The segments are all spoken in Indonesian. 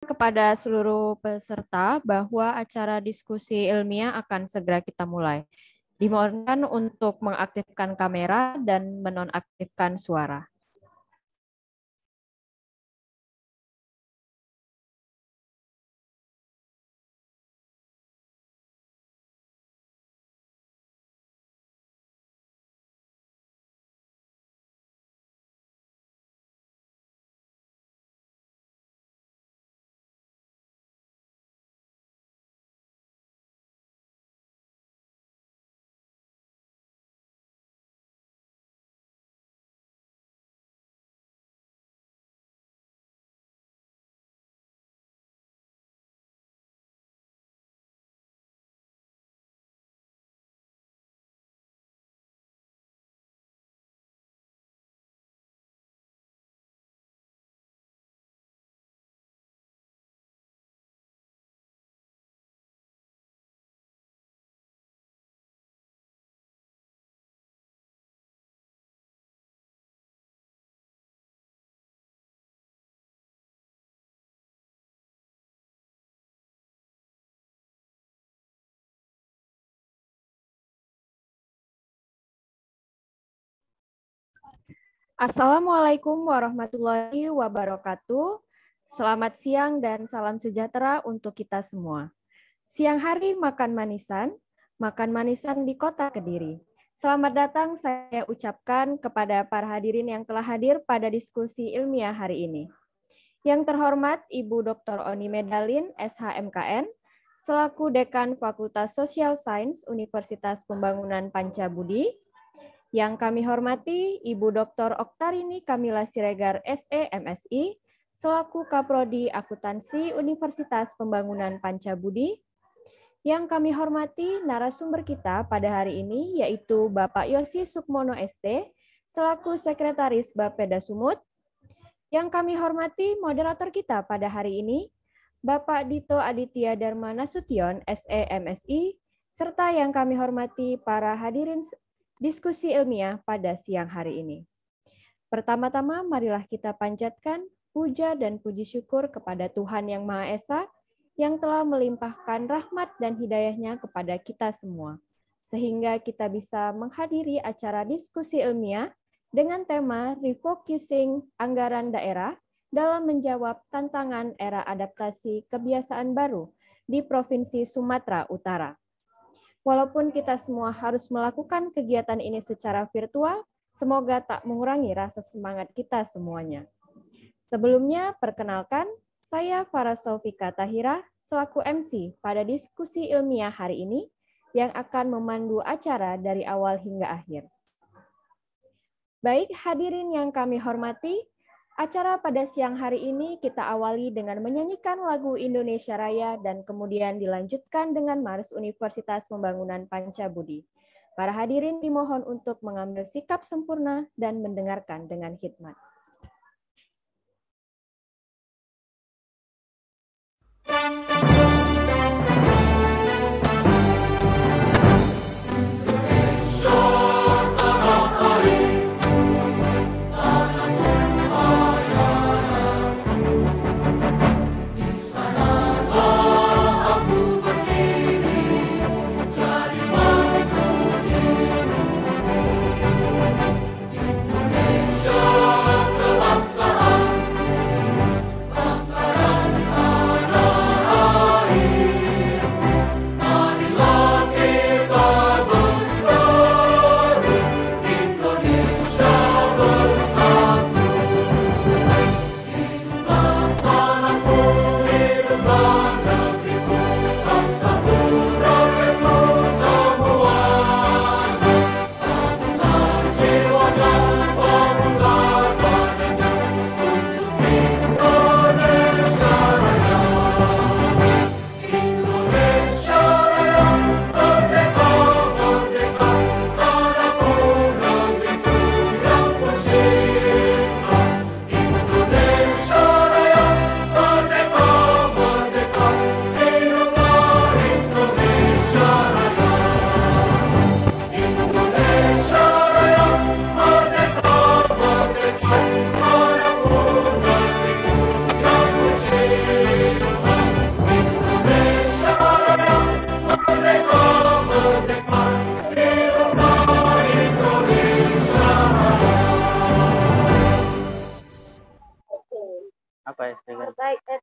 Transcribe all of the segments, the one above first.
Kepada seluruh peserta bahwa acara diskusi ilmiah akan segera kita mulai. Dimohonkan untuk mengaktifkan kamera dan menonaktifkan suara. Assalamualaikum warahmatullahi wabarakatuh. Selamat siang dan salam sejahtera untuk kita semua. Siang hari makan manisan di kota Kediri. Selamat datang saya ucapkan kepada para hadirin yang telah hadir pada diskusi ilmiah hari ini. Yang terhormat Ibu Dr. Oni Medalin, SHMKN, selaku Dekan Fakultas Social Science Universitas Pembangunan Pancabudi. Yang kami hormati Ibu Dr. Oktarini Kamila Siregar, SE, MSI, selaku Kaprodi Akuntansi Universitas Pembangunan Pancabudi. Yang kami hormati narasumber kita pada hari ini yaitu Bapak Yosi Sukmono ST, selaku Sekretaris Bapeda Sumut. Yang kami hormati moderator kita pada hari ini, Bapak Dito Aditya Dharma Nasution, SE, MSI, serta yang kami hormati para hadirin diskusi ilmiah pada siang hari ini. Pertama-tama, marilah kita panjatkan puja dan puji syukur kepada Tuhan Yang Maha Esa yang telah melimpahkan rahmat dan hidayahnya kepada kita semua, sehingga kita bisa menghadiri acara diskusi ilmiah dengan tema Refocusing Anggaran Daerah dalam menjawab tantangan era adaptasi kebiasaan baru di Provinsi Sumatera Utara. Walaupun kita semua harus melakukan kegiatan ini secara virtual, semoga tak mengurangi rasa semangat kita semuanya. Sebelumnya, perkenalkan, saya Farah Saufika Tahira, selaku MC pada diskusi ilmiah hari ini, yang akan memandu acara dari awal hingga akhir. Baik, hadirin yang kami hormati, acara pada siang hari ini kita awali dengan menyanyikan lagu Indonesia Raya dan kemudian dilanjutkan dengan Mars Universitas Pembangunan Pancabudi. Para hadirin dimohon untuk mengambil sikap sempurna dan mendengarkan dengan hikmat. Indonesia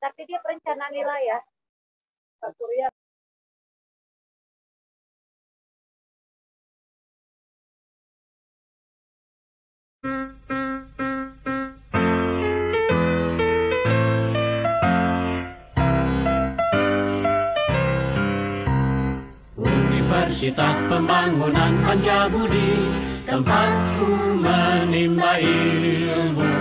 tapi dia perencana wilayah. Pak Surya. Universitas Pembangunan Pancabudi, tempatku menimba ilmu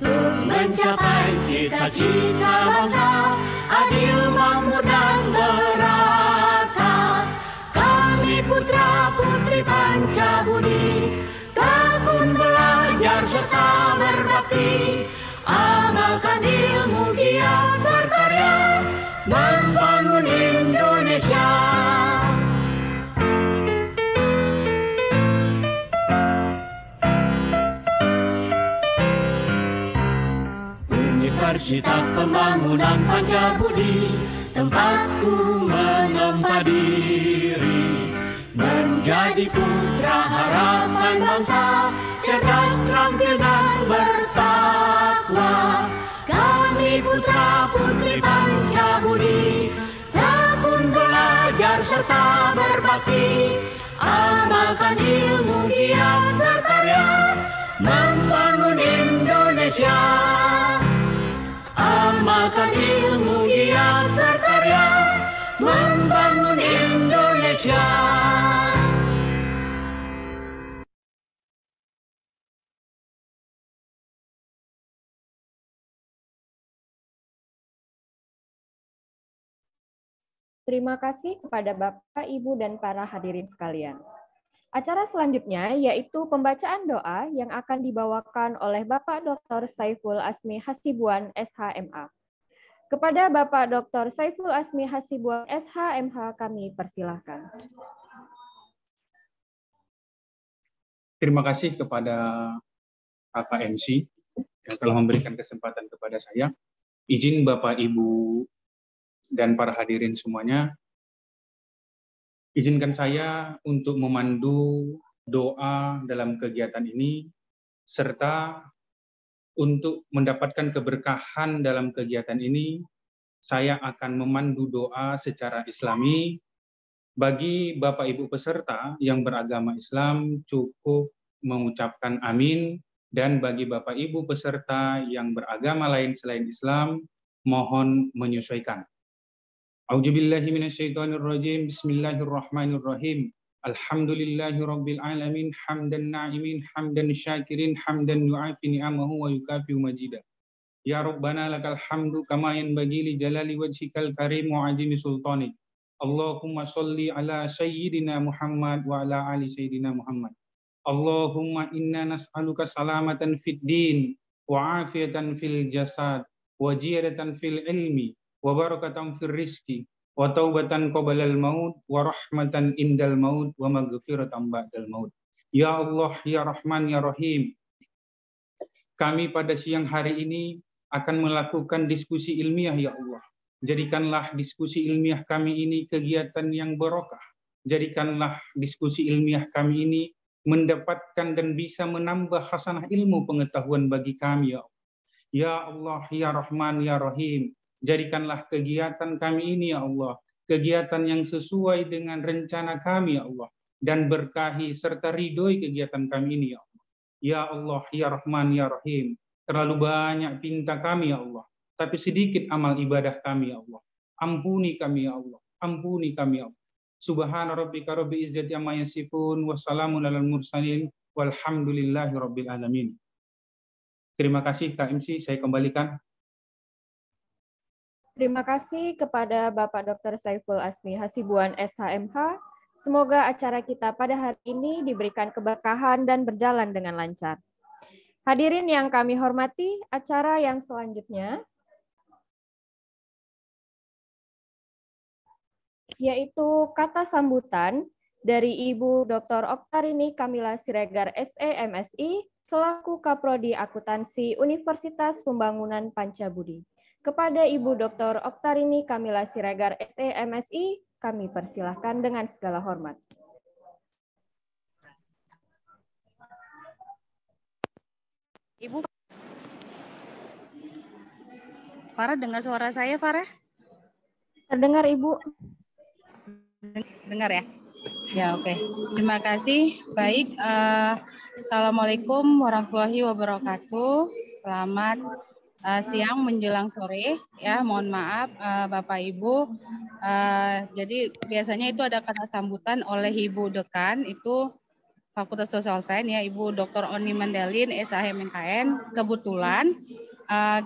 untuk mencapai cita-cita bangsa adil, makmur dan merata. Kami putra-putri Pancabudi tekun belajar serta berbakti, amalkan ilmu giat berkarya membangun Indonesia. Universitas Pembangunan Pancabudi, tempatku menempa diri, menjadi putra harapan bangsa, cerdas, terampil dan bertakwa. Kami putra-putri Pancabudi, tekun belajar serta berbakti, amalkan ilmu giat berkarya membangun Indonesia. Amalkan ilmu giat berkarya membangun Indonesia. Terima kasih kepada Bapak, Ibu, dan para hadirin sekalian. Acara selanjutnya yaitu pembacaan doa yang akan dibawakan oleh Bapak Dr. Saiful Asmi Hasibuan, SHMA. Kepada Bapak Dr. Saiful Asmi Hasibuan, SHMH, kami persilahkan. Terima kasih kepada Kakak MC yang telah memberikan kesempatan kepada saya. Izin Bapak, Ibu, dan para hadirin semuanya, izinkan saya untuk memandu doa dalam kegiatan ini, serta untuk mendapatkan keberkahan dalam kegiatan ini, saya akan memandu doa secara Islami. Bagi Bapak Ibu peserta yang beragama Islam cukup mengucapkan amin, dan bagi Bapak Ibu peserta yang beragama lain selain Islam, mohon menyesuaikan. A'udzubillahi minasyaitonirrajim. Bismillahirrahmanirrahim. Alhamdulillahirabbil alamin, hamdan na'imin, hamdan syakirin, hamdan yu'afi ni'amahu wa yukafi majidah. Ya Rabbana lakal hamdu kama yanbaghi li jalali wajhikal karim wa azimi sultanik. Allahumma sholli ala sayyidina Muhammad wa ala ali sayyidina Muhammad. Allahumma inna nas'aluka salamatan fid din wa afiyatan fil jasad wa ziyadatan fil ilmi wa barakatan fil rizki wa taubatan qabalal maut wa rahmatan indal maut wa maghfiratan ba'dal maut. Ya Allah, ya Rahman, ya Rahim. Kami pada siang hari ini akan melakukan diskusi ilmiah, ya Allah. Jadikanlah diskusi ilmiah kami ini kegiatan yang barokah. Jadikanlah diskusi ilmiah kami ini mendapatkan dan bisa menambah hasanah ilmu pengetahuan bagi kami, ya Allah. Ya Allah, ya Rahman, ya Rahim. Jadikanlah kegiatan kami ini, ya Allah, kegiatan yang sesuai dengan rencana kami, ya Allah, dan berkahi serta ridhoi kegiatan kami ini, ya Allah. Ya Allah, ya Rahman, ya Rahim. Terlalu banyak pinta kami, ya Allah, tapi sedikit amal ibadah kami, ya Allah. Ampuni kami, ya Allah. Ampuni kami, ya Allah. Subhana rabbika rabbil izzati amma yasifun, wassalamun alal mursalin, walhamdulillahi rabbil alamin. Terima kasih Kak MC, saya kembalikan. Terima kasih kepada Bapak Dr. Saiful Asmi Hasibuan, SHMH. Semoga acara kita pada hari ini diberikan keberkahan dan berjalan dengan lancar. Hadirin yang kami hormati, acara yang selanjutnya yaitu kata sambutan dari Ibu Dr. Oktarini Kamila Siregar, SE, MSI, selaku Kaprodi Akuntansi Universitas Pembangunan Pancabudi. Kepada Ibu Dr. Oktarini Kamila Siregar, SE, MSI, kami persilahkan dengan segala hormat. Ibu. Farah dengar suara saya, Farah? Terdengar, Ibu. Dengar ya? Ya, oke. Terima kasih. Baik, Assalamualaikum warahmatullahi wabarakatuh. Selamat siang menjelang sore. Ya, mohon maaf Bapak Ibu. Jadi biasanya itu ada kata sambutan oleh Ibu Dekan, itu Fakultas Social Science ya, Ibu Dr. Oni Mandelin, SHMNKN. Kebetulan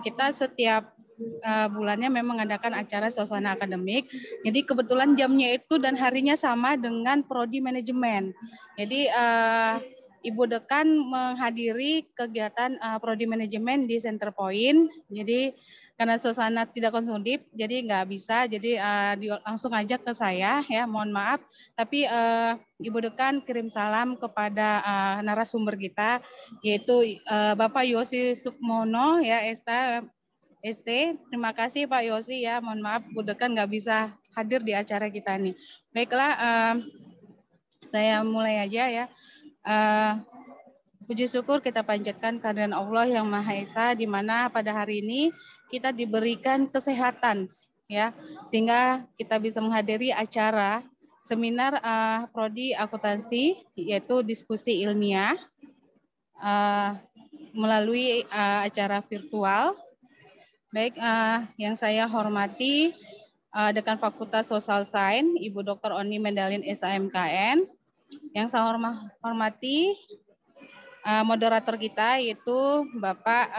kita setiap bulannya memang mengadakan acara suasana akademik. Jadi kebetulan jamnya itu dan harinya sama dengan prodi manajemen. Jadi Ibu Dekan menghadiri kegiatan prodi manajemen di Center Point. Jadi karena suasana tidak kondusif, jadi nggak bisa. Jadi langsung aja ke saya ya. Mohon maaf. Tapi Ibu Dekan kirim salam kepada narasumber kita, yaitu Bapak Yosi Sukmono ya, ST. Terima kasih Pak Yosi ya. Mohon maaf Bu Dekan nggak bisa hadir di acara kita nih. Baiklah, saya mulai aja ya. Puji syukur kita panjatkan kehadiran Allah yang Maha Esa, di mana pada hari ini kita diberikan kesehatan ya, sehingga kita bisa menghadiri acara seminar prodi akuntansi, yaitu diskusi ilmiah melalui acara virtual. Baik, yang saya hormati Dekan Fakultas Social Science, Ibu Dr. Oni Mandelin SHMKN. Yang saya hormati moderator kita, yaitu Bapak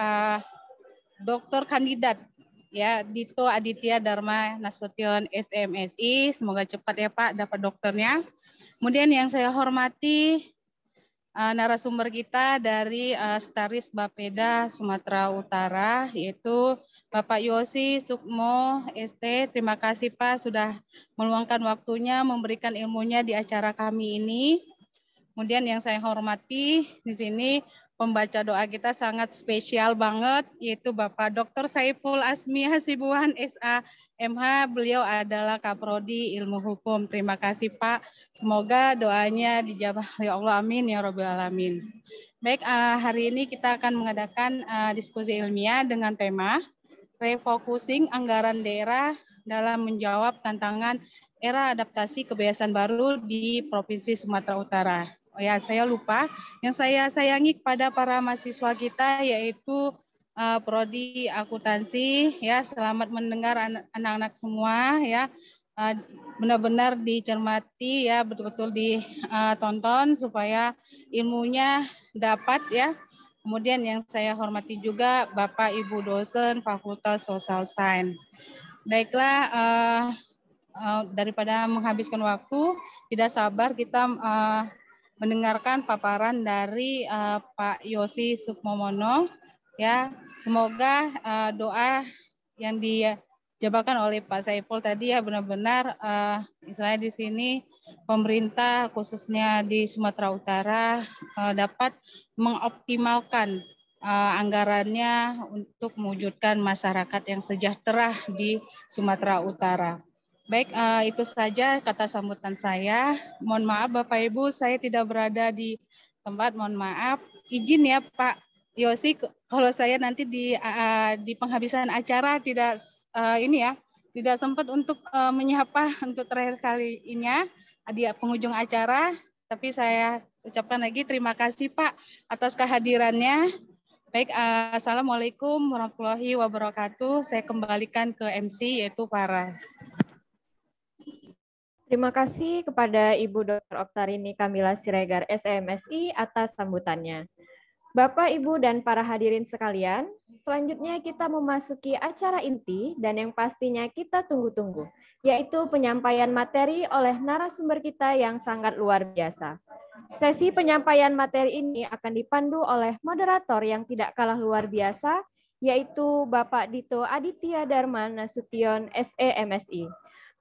Dr. Kandidat ya Dito Aditya Dharma Nasution SMSI. Semoga cepat ya Pak dapat dokternya. Kemudian yang saya hormati narasumber kita dari Staris Bapeda Sumatera Utara, yaitu Bapak Yosi Sukmo ST. Terima kasih Pak sudah meluangkan waktunya memberikan ilmunya di acara kami ini. Kemudian yang saya hormati di sini pembaca doa kita sangat spesial banget, yaitu Bapak Dr. Saiful Asmi Hasibuan SA MH. Beliau adalah Kaprodi Ilmu Hukum. Terima kasih Pak. Semoga doanya dijabah oleh Allah. Amin ya Rabbal Alamin. Baik, hari ini kita akan mengadakan diskusi ilmiah dengan tema refocusing anggaran daerah dalam menjawab tantangan era adaptasi kebiasaan baru di Provinsi Sumatera Utara. Oh ya, saya lupa. Yang saya sayangi kepada para mahasiswa kita yaitu prodi akuntansi ya. Selamat mendengar anak-anak semua ya. Benar-benar dicermati ya, betul-betul ditonton supaya ilmunya dapat ya. Kemudian yang saya hormati juga Bapak Ibu dosen Fakultas Social Science. Baiklah, daripada menghabiskan waktu, tidak sabar kita mendengarkan paparan dari Pak Yosi Sukmono ya. Semoga doa yang dijabarkan oleh Pak Saiful tadi ya benar-benar misalnya di sini pemerintah khususnya di Sumatera Utara dapat mengoptimalkan anggarannya untuk mewujudkan masyarakat yang sejahtera di Sumatera Utara. Baik, itu saja kata sambutan saya. Mohon maaf Bapak Ibu, saya tidak berada di tempat, mohon maaf. Izin ya Pak Yosi, kalau saya nanti di penghabisan acara tidak tidak sempat untuk menyapa untuk terakhir kali ini ya, di penghujung acara. Tapi saya ucapkan lagi terima kasih Pak atas kehadirannya. Baik, Assalamualaikum warahmatullahi wabarakatuh. Saya kembalikan ke MC yaitu Farah. Terima kasih kepada Ibu Dr. Oktarini Kamila Siregar SMSI atas sambutannya. Bapak, Ibu, dan para hadirin sekalian, selanjutnya kita memasuki acara inti dan yang pastinya kita tunggu-tunggu, yaitu penyampaian materi oleh narasumber kita yang sangat luar biasa. Sesi penyampaian materi ini akan dipandu oleh moderator yang tidak kalah luar biasa, yaitu Bapak Dito Aditya Dharma Nasution SEMSI.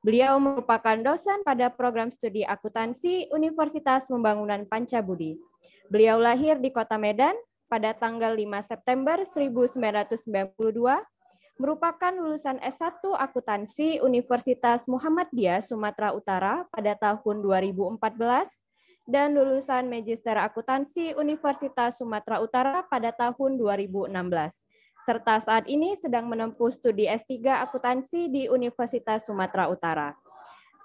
Beliau merupakan dosen pada program studi akuntansi Universitas Pembangunan Pancabudi. Beliau lahir di Kota Medan pada tanggal 5 September 1992, merupakan lulusan S1 Akuntansi Universitas Muhammadiyah Sumatera Utara pada tahun 2014, dan lulusan Magister Akuntansi Universitas Sumatera Utara pada tahun 2016. serta saat ini sedang menempuh studi S3 akuntansi di Universitas Sumatera Utara.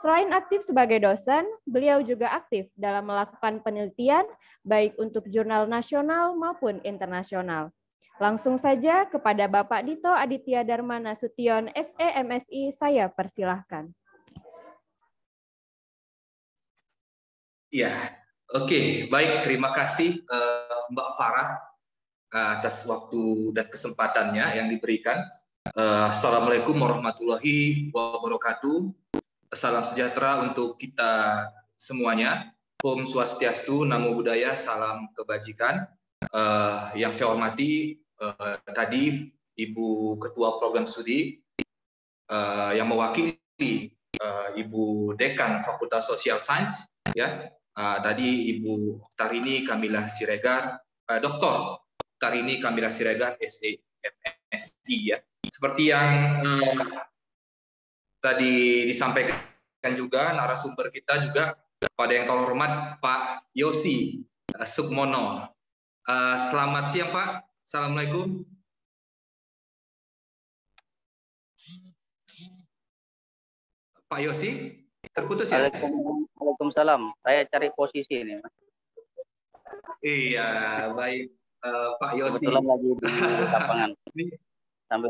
Selain aktif sebagai dosen, beliau juga aktif dalam melakukan penelitian baik untuk jurnal nasional maupun internasional. Langsung saja kepada Bapak Dito Aditya Dharma Nasution, SE MSI, saya persilahkan. Ya, oke, baik. Terima kasih Mbak Farah atas waktu dan kesempatannya yang diberikan. Assalamualaikum warahmatullahi wabarakatuh. Salam sejahtera untuk kita semuanya. Om Swastiastu, Namo Buddhaya, salam kebajikan. Yang saya hormati tadi Ibu Ketua Program Studi yang mewakili Ibu Dekan Fakultas Social Science, ya. Tadi Ibu Tarini Kamila Siregar, Dr. Tarini Kamila Siregar, SE MSI, ya. Seperti yang tadi disampaikan juga narasumber kita juga pada yang terhormat Pak Yosi Sukmono. Selamat siang Pak. Assalamualaikum. Pak Yosi, terputus ya? Waalaikumsalam. Saya cari posisi ini. Iya, baik Pak Yosi. Kebetulan lagi di lapangan. Sambil.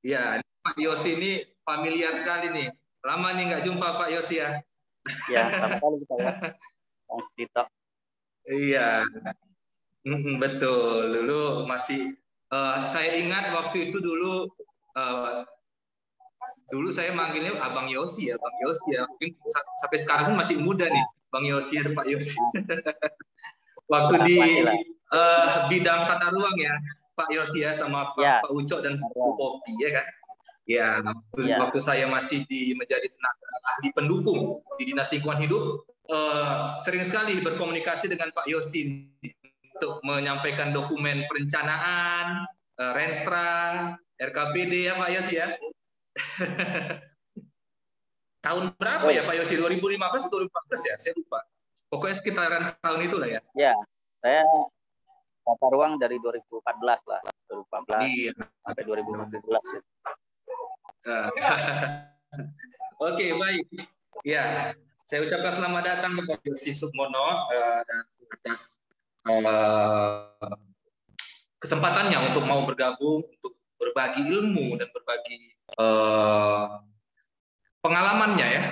Iya, Pak Yosi ini familiar sekali nih. Lama nih nggak jumpa Pak Yosi ya? Ya, sama kali kita ya. Bang Tito. Iya, betul. Dulu masih, saya ingat waktu itu dulu saya manggilnya Abang Yosi ya, Bang Yosi ya. Mungkin sampai sekarang pun masih muda nih, Bang Yosi dan Pak Yosi. Waktu di bidang tata ruang ya, Pak Yosi ya, sama Pak Ucok dan Bu Popi ya kan. Ya, waktu saya masih menjadi tenaga ahli pendukung di Dinas Lingkungan Hidup, sering sekali berkomunikasi dengan Pak Yosi untuk menyampaikan dokumen perencanaan, Renstra, RKPD ya Pak Yosi ya. Tahun berapa ya Pak Yosi? 2015 atau 2014 ya? Saya lupa. Pokoknya sekitaran tahun itulah ya. Ya, saya tata ruang dari 2014 lah. 2014 iya. Sampai 2015. Oke, baik. Ya, saya ucapkan selamat datang kepada Yosi Sukmono atas kesempatannya untuk mau bergabung, untuk berbagi ilmu dan berbagi pengalamannya ya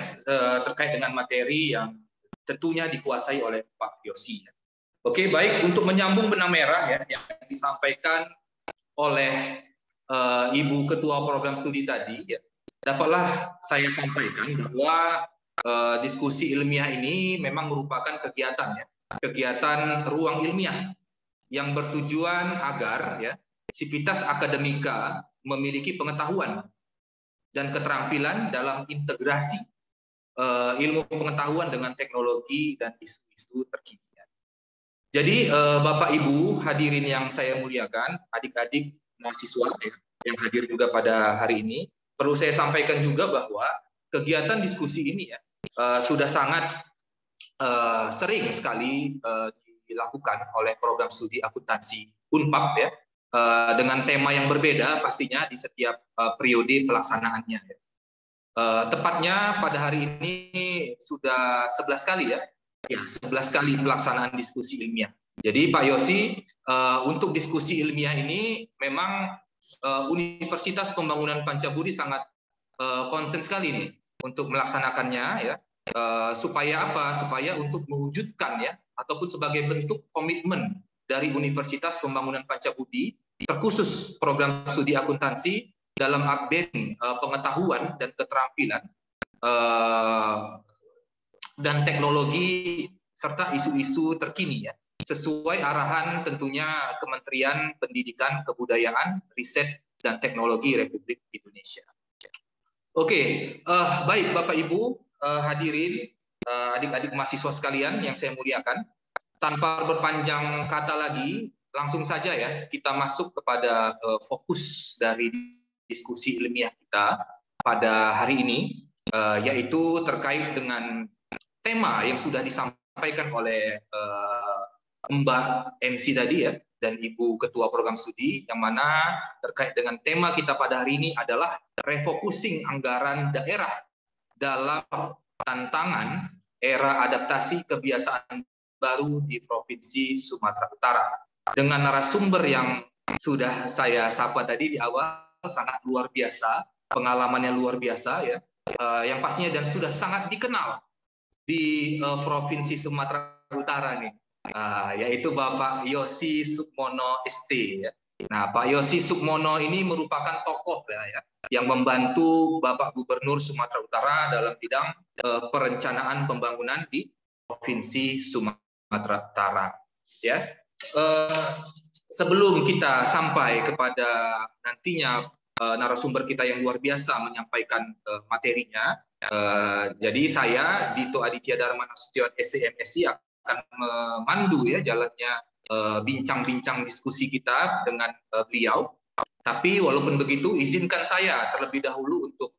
terkait dengan materi yang tentunya dikuasai oleh Pak Yosi. Oke, baik, untuk menyambung benang merah ya yang disampaikan oleh Ibu Ketua Program Studi tadi, ya, dapatlah saya sampaikan bahwa diskusi ilmiah ini memang merupakan kegiatan ruang ilmiah yang bertujuan agar ya sivitas akademika memiliki pengetahuan dan keterampilan dalam integrasi ilmu pengetahuan dengan teknologi dan isu-isu terkini. Jadi Bapak Ibu hadirin yang saya muliakan, adik-adik mahasiswa yang hadir juga pada hari ini, perlu saya sampaikan juga bahwa kegiatan diskusi ini ya sudah sangat sering sekali dilakukan oleh program studi akuntansi Unpad ya, dengan tema yang berbeda pastinya di setiap periode pelaksanaannya. Tepatnya pada hari ini sudah 11 kali ya, 11 kali pelaksanaan diskusi ilmiah. Jadi Pak Yosi, untuk diskusi ilmiah ini memang Universitas Pembangunan Pancabudi sangat konsen sekali nih untuk melaksanakannya ya. Supaya apa? Supaya untuk mewujudkan ya, ataupun sebagai bentuk komitmen dari Universitas Pembangunan Pancabudi, terkhusus program studi akuntansi dalam updating pengetahuan dan keterampilan dan teknologi serta isu-isu terkini ya, sesuai arahan tentunya Kementerian Pendidikan, Kebudayaan, Riset dan Teknologi Republik Indonesia. Oke, baik Bapak Ibu hadirin, adik-adik mahasiswa sekalian yang saya muliakan, tanpa berpanjang kata lagi, langsung saja ya kita masuk kepada fokus dari diskusi ilmiah kita pada hari ini, yaitu terkait dengan tema yang sudah disampaikan oleh Mbak MC tadi ya, dan Ibu Ketua Program Studi, yang mana terkait dengan tema kita pada hari ini adalah refocusing anggaran daerah dalam tantangan era adaptasi kebiasaan baru di Provinsi Sumatera Utara. Dengan narasumber yang sudah saya sapa tadi di awal, sangat luar biasa, pengalamannya luar biasa ya, yang pastinya dan sudah sangat dikenal di Provinsi Sumatera Utara nih. Yaitu Bapak Yosi Sukmono ST. Ya. Nah, Pak Yosi Sukmono ini merupakan tokoh ya, yang membantu Bapak Gubernur Sumatera Utara dalam bidang perencanaan pembangunan di Provinsi Sumatera Utara. Ya, sebelum kita sampai kepada nantinya narasumber kita yang luar biasa menyampaikan materinya, jadi saya Dito Aditya Dharma Nasution SCMSI akan memandu ya jalannya bincang-bincang diskusi kita dengan beliau. Tapi walaupun begitu, izinkan saya terlebih dahulu untuk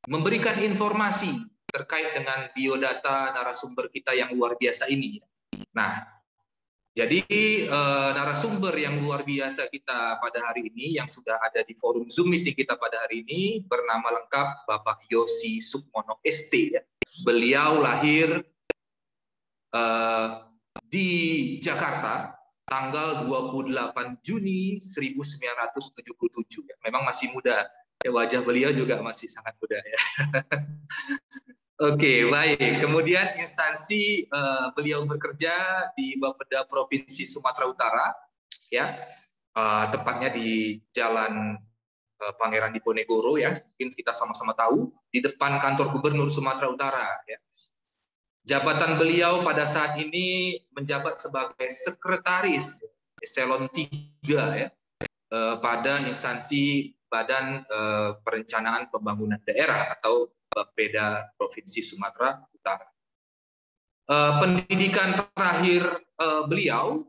memberikan informasi terkait dengan biodata narasumber kita yang luar biasa ini. Nah, jadi narasumber yang luar biasa kita pada hari ini yang sudah ada di forum Zoom meeting kita pada hari ini bernama lengkap Bapak Yosi Sukmono ST. Ya. Beliau lahir di Jakarta tanggal 28 Juni 1977. Ya. Memang masih muda. Ya, wajah beliau juga masih sangat muda ya. Oke, baik. Kemudian instansi beliau bekerja di Bapeda Provinsi Sumatera Utara, ya, tepatnya di Jalan Pangeran Diponegoro, ya. Mungkin kita sama-sama tahu di depan kantor Gubernur Sumatera Utara, ya. Jabatan beliau pada saat ini menjabat sebagai sekretaris eselon 3 ya, pada instansi Badan Perencanaan Pembangunan Daerah atau Bapeda Provinsi Sumatera Utara. Pendidikan terakhir beliau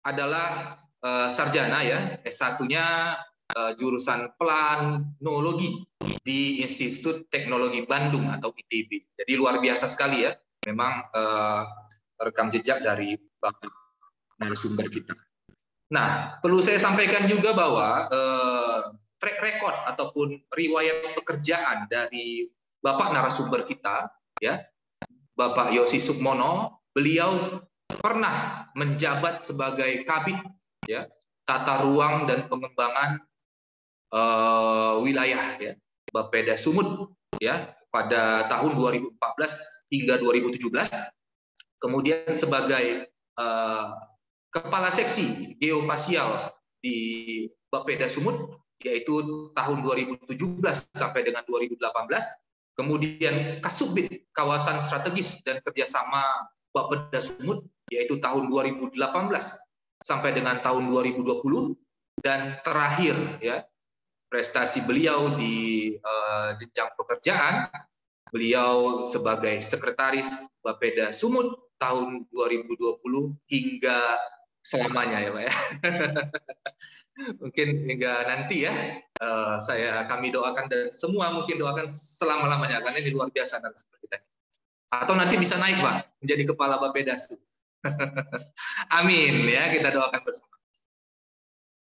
adalah sarjana ya, S1-nya jurusan planologi di Institut Teknologi Bandung atau ITB. Jadi luar biasa sekali ya, memang rekam jejak dari Bapak narasumber kita. Nah, perlu saya sampaikan juga bahwa track record ataupun riwayat pekerjaan dari Bapak narasumber kita, ya, Bapak Yosi Sukmono, beliau pernah menjabat sebagai Kabid, ya, Tata Ruang dan Pengembangan Wilayah, ya, Bapeda Sumut, ya, pada tahun 2014 hingga 2017. Kemudian sebagai Kepala Seksi Geospasial di Bapeda Sumut, yaitu tahun 2017 sampai dengan 2018. Kemudian Kasubdit Kawasan Strategis dan Kerjasama Bapeda Sumut, yaitu tahun 2018 sampai dengan tahun 2020. Dan terakhir, ya, prestasi beliau di jenjang pekerjaan, beliau sebagai Sekretaris Bapeda Sumut tahun 2020 hingga selamanya ya Pak ya. Mungkin hingga nanti ya, kami doakan dan semua mungkin doakan selama-lamanya, karena ini luar biasa narasumber kita. Atau nanti bisa naik Pak, menjadi Kepala Bapeda Sumut. Amin ya, kita doakan bersama.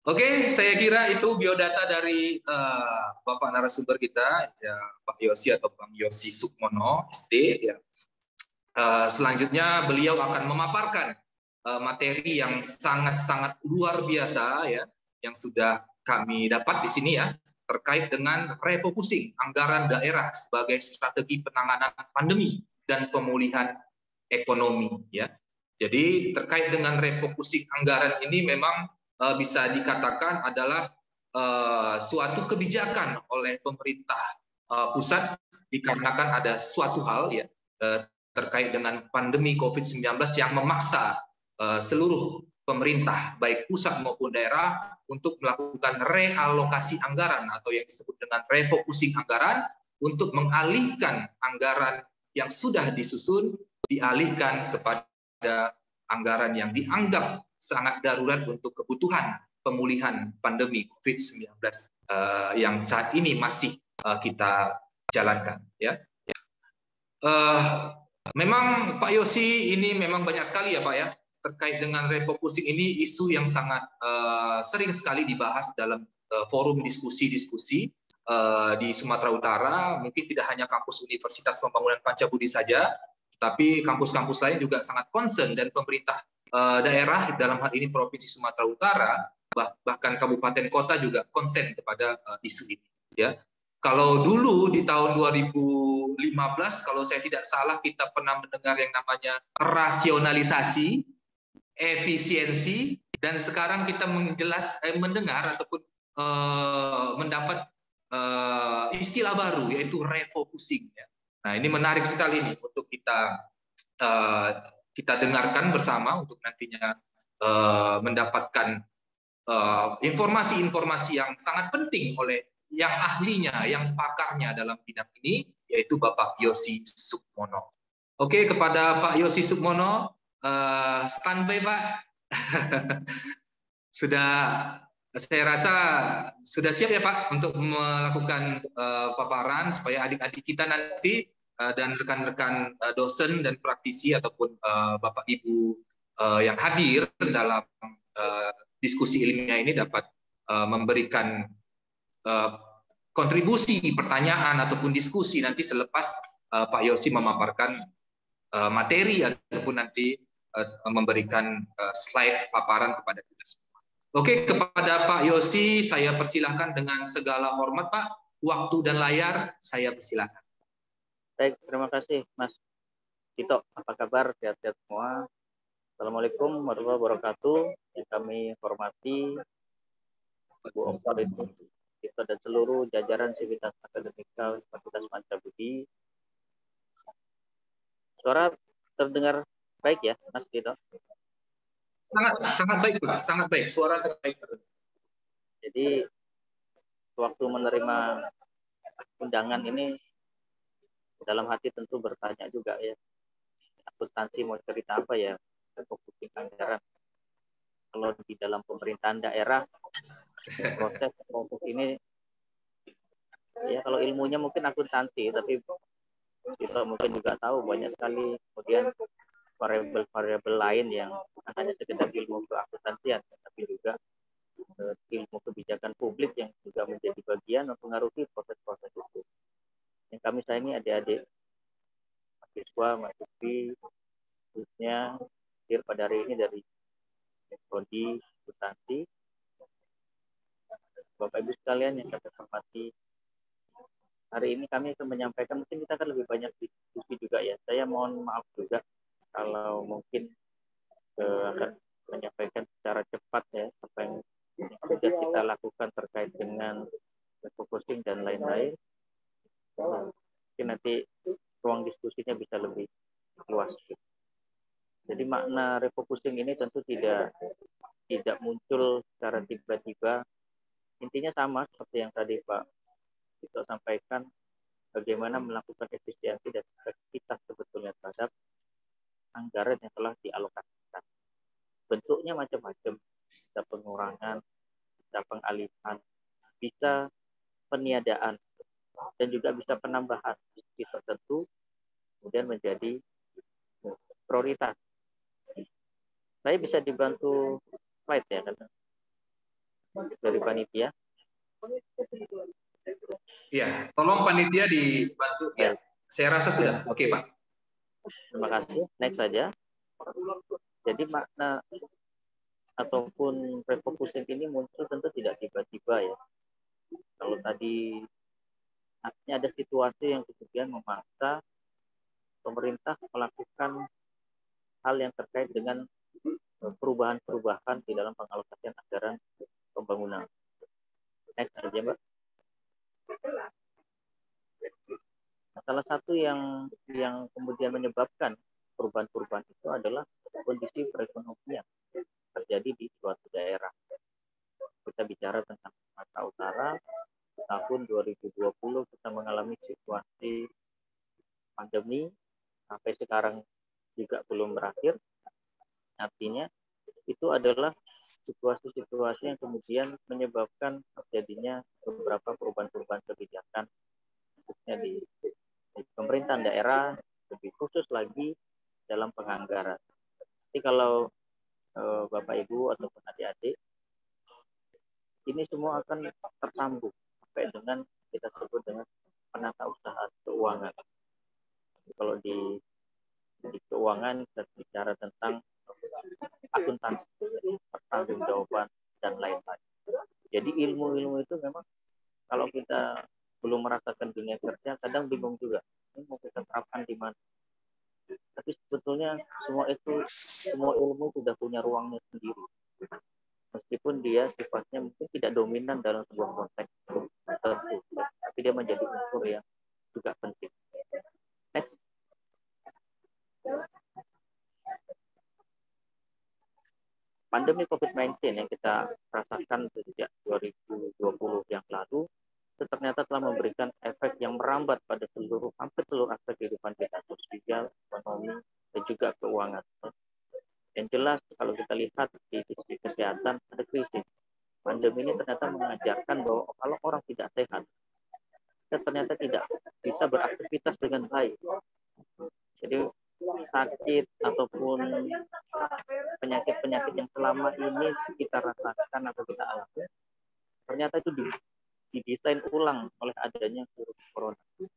Oke, saya kira itu biodata dari Bapak narasumber kita, ya, Pak Yosi atau Bang Yosi Sukmono ST. Ya. Selanjutnya beliau akan memaparkan materi yang sangat-sangat luar biasa, ya, yang sudah kami dapat di sini ya, terkait dengan refocusing anggaran daerah sebagai strategi penanganan pandemi dan pemulihan ekonomi. Ya. Jadi terkait dengan refocusing anggaran ini memang bisa dikatakan adalah suatu kebijakan oleh pemerintah pusat dikarenakan ada suatu hal ya terkait dengan pandemi COVID-19 yang memaksa seluruh pemerintah baik pusat maupun daerah untuk melakukan realokasi anggaran atau yang disebut dengan refocusing anggaran untuk mengalihkan anggaran yang sudah disusun dialihkan kepada anggaran yang dianggap sangat darurat untuk kebutuhan pemulihan pandemi COVID-19 yang saat ini masih kita jalankan. Ya. Memang Pak Yosi ini memang banyak sekali ya Pak ya terkait dengan refocusing ini isu yang sangat sering sekali dibahas dalam forum diskusi-diskusi di Sumatera Utara. Mungkin tidak hanya kampus Universitas Pembangunan Pancabudi saja, tapi kampus-kampus lain juga sangat concern, dan pemerintah daerah dalam hal ini Provinsi Sumatera Utara, bahkan kabupaten kota juga concern kepada isu ini. Ya, kalau dulu di tahun 2015, kalau saya tidak salah, kita pernah mendengar yang namanya rasionalisasi, efisiensi, dan sekarang kita mendengar ataupun mendapat istilah baru, yaitu refocusing. Nah, ini menarik sekali nih untuk kita dengarkan bersama untuk nantinya mendapatkan informasi-informasi yang sangat penting oleh yang ahlinya, yang pakarnya dalam bidang ini, yaitu Bapak Yosi Sukmono. Oke, kepada Pak Yosi Sukmono, standby Pak. Saya rasa sudah siap ya Pak untuk melakukan paparan supaya adik-adik kita nanti dan rekan-rekan dosen dan praktisi ataupun Bapak Ibu yang hadir dalam diskusi ilmiah ini dapat memberikan kontribusi, pertanyaan ataupun diskusi nanti selepas Pak Yosi memaparkan materi ataupun nanti memberikan slide paparan kepada kita semua. Oke, kepada Pak Yosi saya persilahkan dengan segala hormat Pak. Waktu dan layar saya persilahkan. Baik, terima kasih Mas Tito. Apa kabar? Sehat-sehat semua. Assalamualaikum warahmatullahi wabarakatuh. Yang kami hormati Ibu Ompor itu Tito dan seluruh jajaran Sivitas Akademika Universitas Pancabudi. Suara terdengar baik ya, Mas Tito? Sangat baik, Pak. Sangat baik. Suara sangat baik. Jadi waktu menerima undangan ini dalam hati tentu bertanya juga ya, akuntansi mau cerita apa ya, refocusing anggaran. Kalau di dalam pemerintahan daerah proses fokus ini ya, kalau ilmunya mungkin akuntansi, tapi kita mungkin juga tahu banyak sekali kemudian variabel-variabel lain yang bukan hanya sekedar ilmu keakuntansian, tapi juga ilmu kebijakan publik yang juga menjadi bagian mempengaruhi proses-proses itu. Yang kami sayangi adik-adik mahasiswa, mahasiswi, khususnya hadir pada hari ini dari prodi akuntansi. Bapak Ibu sekalian yang kami hormati, hari ini kami akan menyampaikan, mungkin kita akan lebih banyak diskusi juga ya. Saya mohon maaf juga kalau mungkin akan menyampaikan secara cepat ya apa yang sudah kita lakukan terkait dengan refocusing dan lain-lain. Mungkin nanti ruang diskusinya bisa lebih luas. Jadi makna refocusing ini tentu tidak muncul secara tiba-tiba. Intinya sama seperti yang tadi Pak Tito sampaikan, bagaimana melakukan efisiensi dan efektivitas sebetulnya terhadap anggaran yang telah dialokasikan. Bentuknya macam-macam, bisa pengurangan, bisa pengalihan, bisa peniadaan, dan juga bisa penambahan kita tertentu, kemudian menjadi prioritas. Saya bisa dibantu slide ya, dari panitia. Ya, tolong panitia dibantu. Ya, saya rasa sudah. Oke, Pak. Terima kasih. Next saja. Jadi makna ataupun refocusing ini muncul tentu tidak tiba-tiba ya. Kalau tadi artinya ada situasi yang kemudian memaksa pemerintah melakukan hal yang terkait dengan perubahan-perubahan di dalam pengalokasian anggaran pembangunan. Next saja, Mbak. Salah satu yang kemudian menyebabkan perubahan-perubahan itu adalah kondisi perekonomian terjadi di suatu daerah. Kita bicara tentang Sumatera Utara, tahun 2020 kita mengalami situasi pandemi, sampai sekarang juga belum berakhir. Artinya itu adalah situasi-situasi yang kemudian menyebabkan terjadinya beberapa perubahan-perubahan kebijakan, khususnya di pemerintahan daerah, lebih khusus lagi dalam penganggaran. Jadi kalau sampai dengan kita sebut dengan penata usaha keuangan. Kalau di keuangan kita bicara tentang akuntansi, pertanggungjawaban dan lain-lain. Jadi ilmu-ilmu itu memang kalau kita belum merasakan dunia kerja, kadang bingung juga. Ini mau kita terapkan di mana? Tapi sebetulnya semua ilmu sudah punya ruangnya sendiri. Meskipun dia sifatnya mungkin tidak dominan dalam sebuah konteks tertentu, tapi dia menjadi unsur yang juga penting. Next. Pandemi COVID-19 yang kita rasakan sejak 2020 yang lalu, itu ternyata telah memberikan efek yang merambat pada hampir seluruh aspek kehidupan kita, sosial, ekonomi, dan juga keuangan. Yang jelas kalau kita lihat di sisi kesehatan ada krisis. Pandemi ini ternyata mengajarkan bahwa kalau orang tidak sehat, kita ternyata tidak bisa beraktivitas dengan baik. Jadi sakit ataupun penyakit-penyakit yang selama ini kita rasakan atau kita alami, ternyata itu didesain ulang oleh adanya virus corona. Jadi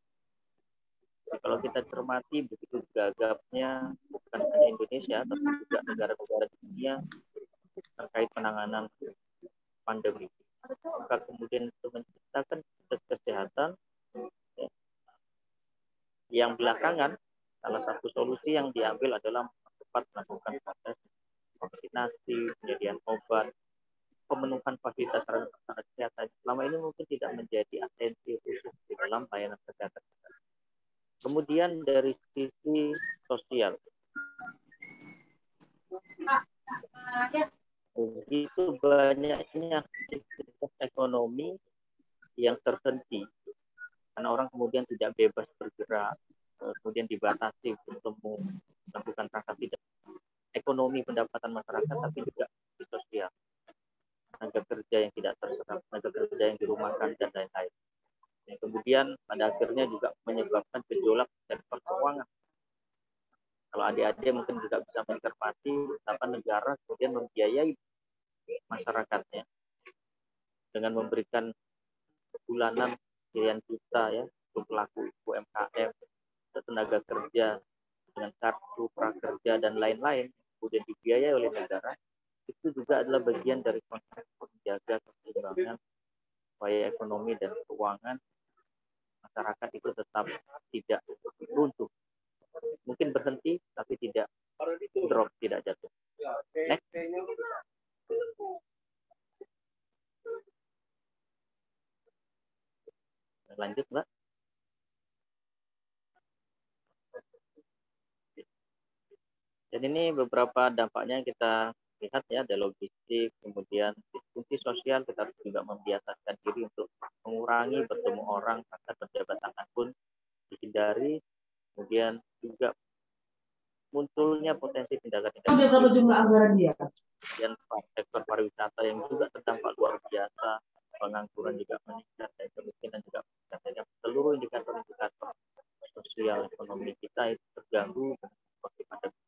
kalau kita cermati begitu gagapnya bukan hanya Indonesia, tapi juga negara-negara di dunia terkait penanganan pandemi. Maka kemudian itu menciptakan kesehatan yang belakangan salah satu solusi yang diambil adalah cepat melakukan proses vaksinasi, penyediaan obat, pemenuhan fasilitas sarana kesehatan. Selama ini mungkin tidak menjadi atensi khusus di dalam layanan kesehatan. Kemudian dari sisi sosial, begitu banyaknya aktivitas ekonomi yang terhenti karena orang kemudian tidak bebas bergerak, kemudian dibatasi bertemu, melakukan transaksi ekonomi pendapatan masyarakat, tapi juga di sosial, tenaga kerja yang tidak terserap, tenaga kerja yang dirumahkan dan lain-lain. Yang kemudian pada akhirnya juga menyebabkan gejolak sektor keuangan. Kalau adik-adik mungkin juga bisa mencermati betapa negara kemudian membiayai masyarakatnya dengan memberikan bulanan sekian juta ya untuk pelaku UMKM, tenaga kerja dengan kartu prakerja dan lain-lain, kemudian dibiayai oleh negara. Itu juga adalah bagian dari konsep menjaga keseimbangan supaya ekonomi dan keuangan masyarakat itu tetap tidak runtuh. Mungkin berhenti, tapi tidak drop, tidak jatuh. Next. Lanjut, Mbak. Dan ini beberapa dampaknya yang kita lihat ya, ada logistik, kemudian diskusi sosial, kita harus juga membiasakan diri untuk mengurangi bertemu orang, kata berjabat tangan pun dihindari, kemudian juga munculnya potensi tindakan-tindakan. Berapa jumlah anggaran dia? Dan sektor pariwisata yang juga terdampak luar biasa, pengangguran juga meningkat, dan kemiskinan juga meningkat. Seluruh indikator-indikator sosial ekonomi kita itu terganggu seperti pandemi.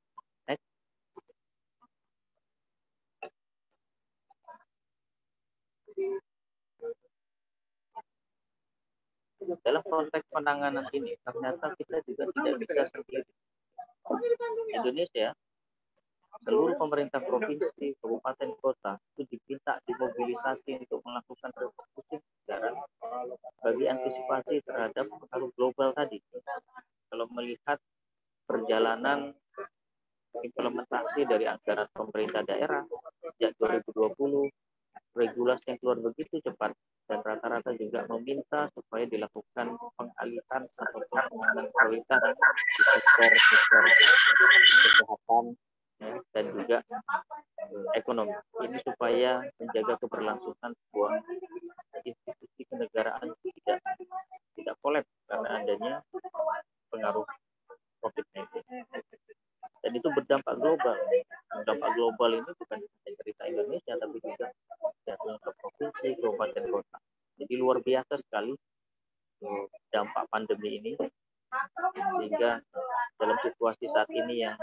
Dalam konteks penanganan ini, ternyata kita juga tidak bisa sendiri. Indonesia, seluruh pemerintah provinsi, kabupaten, kota itu diminta dimobilisasi untuk melakukan refocusing anggaran bagi antisipasi terhadap pengaruh global tadi. Kalau melihat perjalanan implementasi dari anggaran pemerintah daerah sejak 2020, regulasi yang keluar begitu cepat, dan rata-rata juga meminta supaya dilakukan pengalihan atau penanganan prioritas di sektor kesehatan ya, dan juga ekonomi. Ini supaya menjaga keberlangsungan sebuah institusi kenegaraan tidak kolaps karena adanya pengaruh COVID-19. Dan itu berdampak global. Dampak global ini bukan hanya cerita Indonesia, tapi juga jatuhnya ke provinsi, kabupaten, kota. Jadi luar biasa sekali dampak pandemi ini, sehingga dalam situasi saat ini yang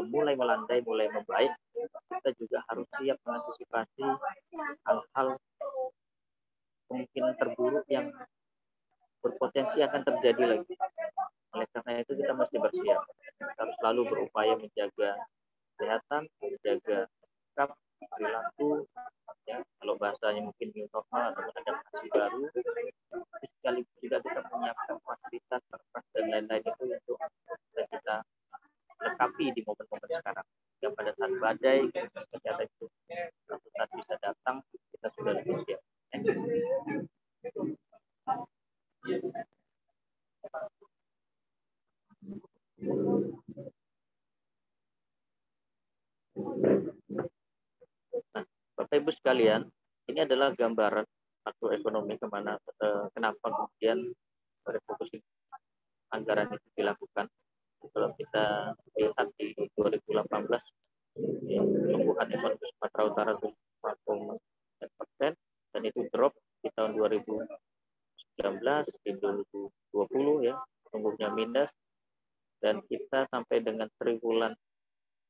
mulai melandai, mulai membaik, kita juga harus siap mengantisipasi hal-hal kemungkinan terburuk yang berpotensi akan terjadi lagi. Oleh karena itu kita mesti bersiap. Kita harus selalu berupaya menjaga kesehatan, menjaga sikap, perilaku, ya, kalau bahasanya mungkin new normal atau adaptasi baru, sekaligus juga kita menyiapkan fasilitas, perpres dan lain-lain itu untuk kita lengkapi di momen-momen sekarang. Ya, pada saat badai, kesehatan itu suatu saat bisa datang, kita sudah lebih siap. Nah, Bapak Ibu sekalian, ini adalah gambaran makroekonomi kenapa kemudian refocusing anggaran itu dilakukan. Kalau kita lihat di 2018, ya, pertumbuhan ekonomi Sumatera Utara itu 4,9%, dan itu drop di tahun 2019, di 2020 ya, tumbuhnya minus, dan kita sampai dengan triwulan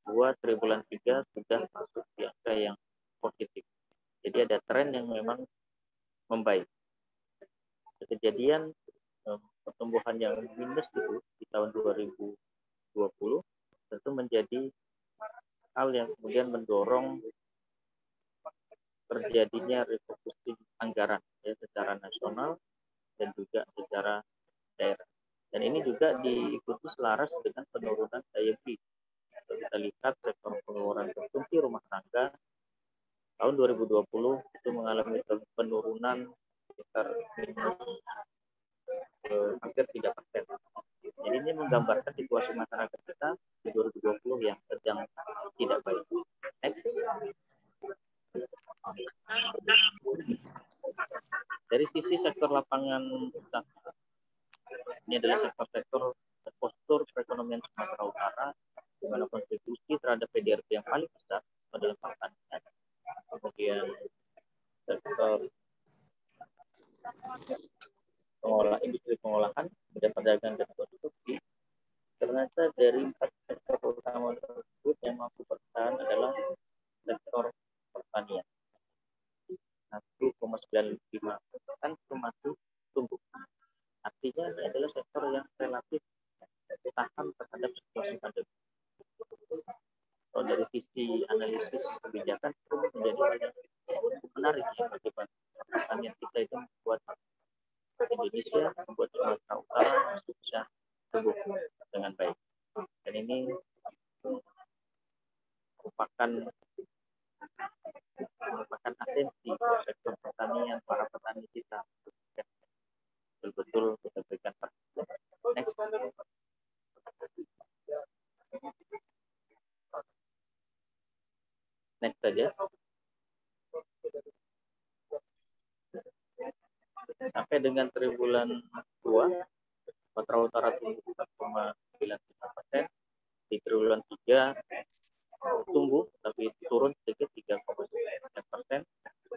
2, triwulan 3 sudah masuk di angka yang positif. Jadi ada tren yang memang membaik. Kejadian pertumbuhan yang minus itu di tahun 2020 tentu menjadi hal yang kemudian mendorong terjadinya refocusing anggaran ya, secara nasional dan juga secara daerah. Dan ini juga diikuti selaras dengan penurunan daya beli. Kalau kita lihat sektor pengeluaran konsumsi rumah tangga tahun 2020 itu mengalami penurunan sekitar hampir 3%. Jadi ini menggambarkan situasi masyarakat kita di 2020 yang sedang tidak baik. Next. Dari sisi sektor lapangan usaha, ini adalah sektor-sektor postur perekonomian Sumatera Utara, di mana kontribusi terhadap PDRB yang paling besar adalah pertanian. Kemudian sektor industri pengolahan, kemudian perdagangan dan konstruksi. Ternyata dari 4 sektor utama tersebut yang mampu bertahan adalah sektor pertanian. 1,95% termasuk tumbuh. Artinya ini adalah sektor yang relatif tahan terhadap situasi pandemi. Kalau dari sisi analisis kebijakan itu menjadi hal yang menarik ya, bagaimana pertanian kita itu membuat Indonesia, membuat Sumatera Utara masih bisa tumbuh dengan baik. Dan ini merupakan atensi sektor pertanian, para petani kita betul-betul kita berikan perhatian. Next. Next saja. Sampai dengan triwulan 2, Sumatera Utara tumbuh 4,95%, di triwulan 3 tumbuh tapi turun sedikit 3,9%.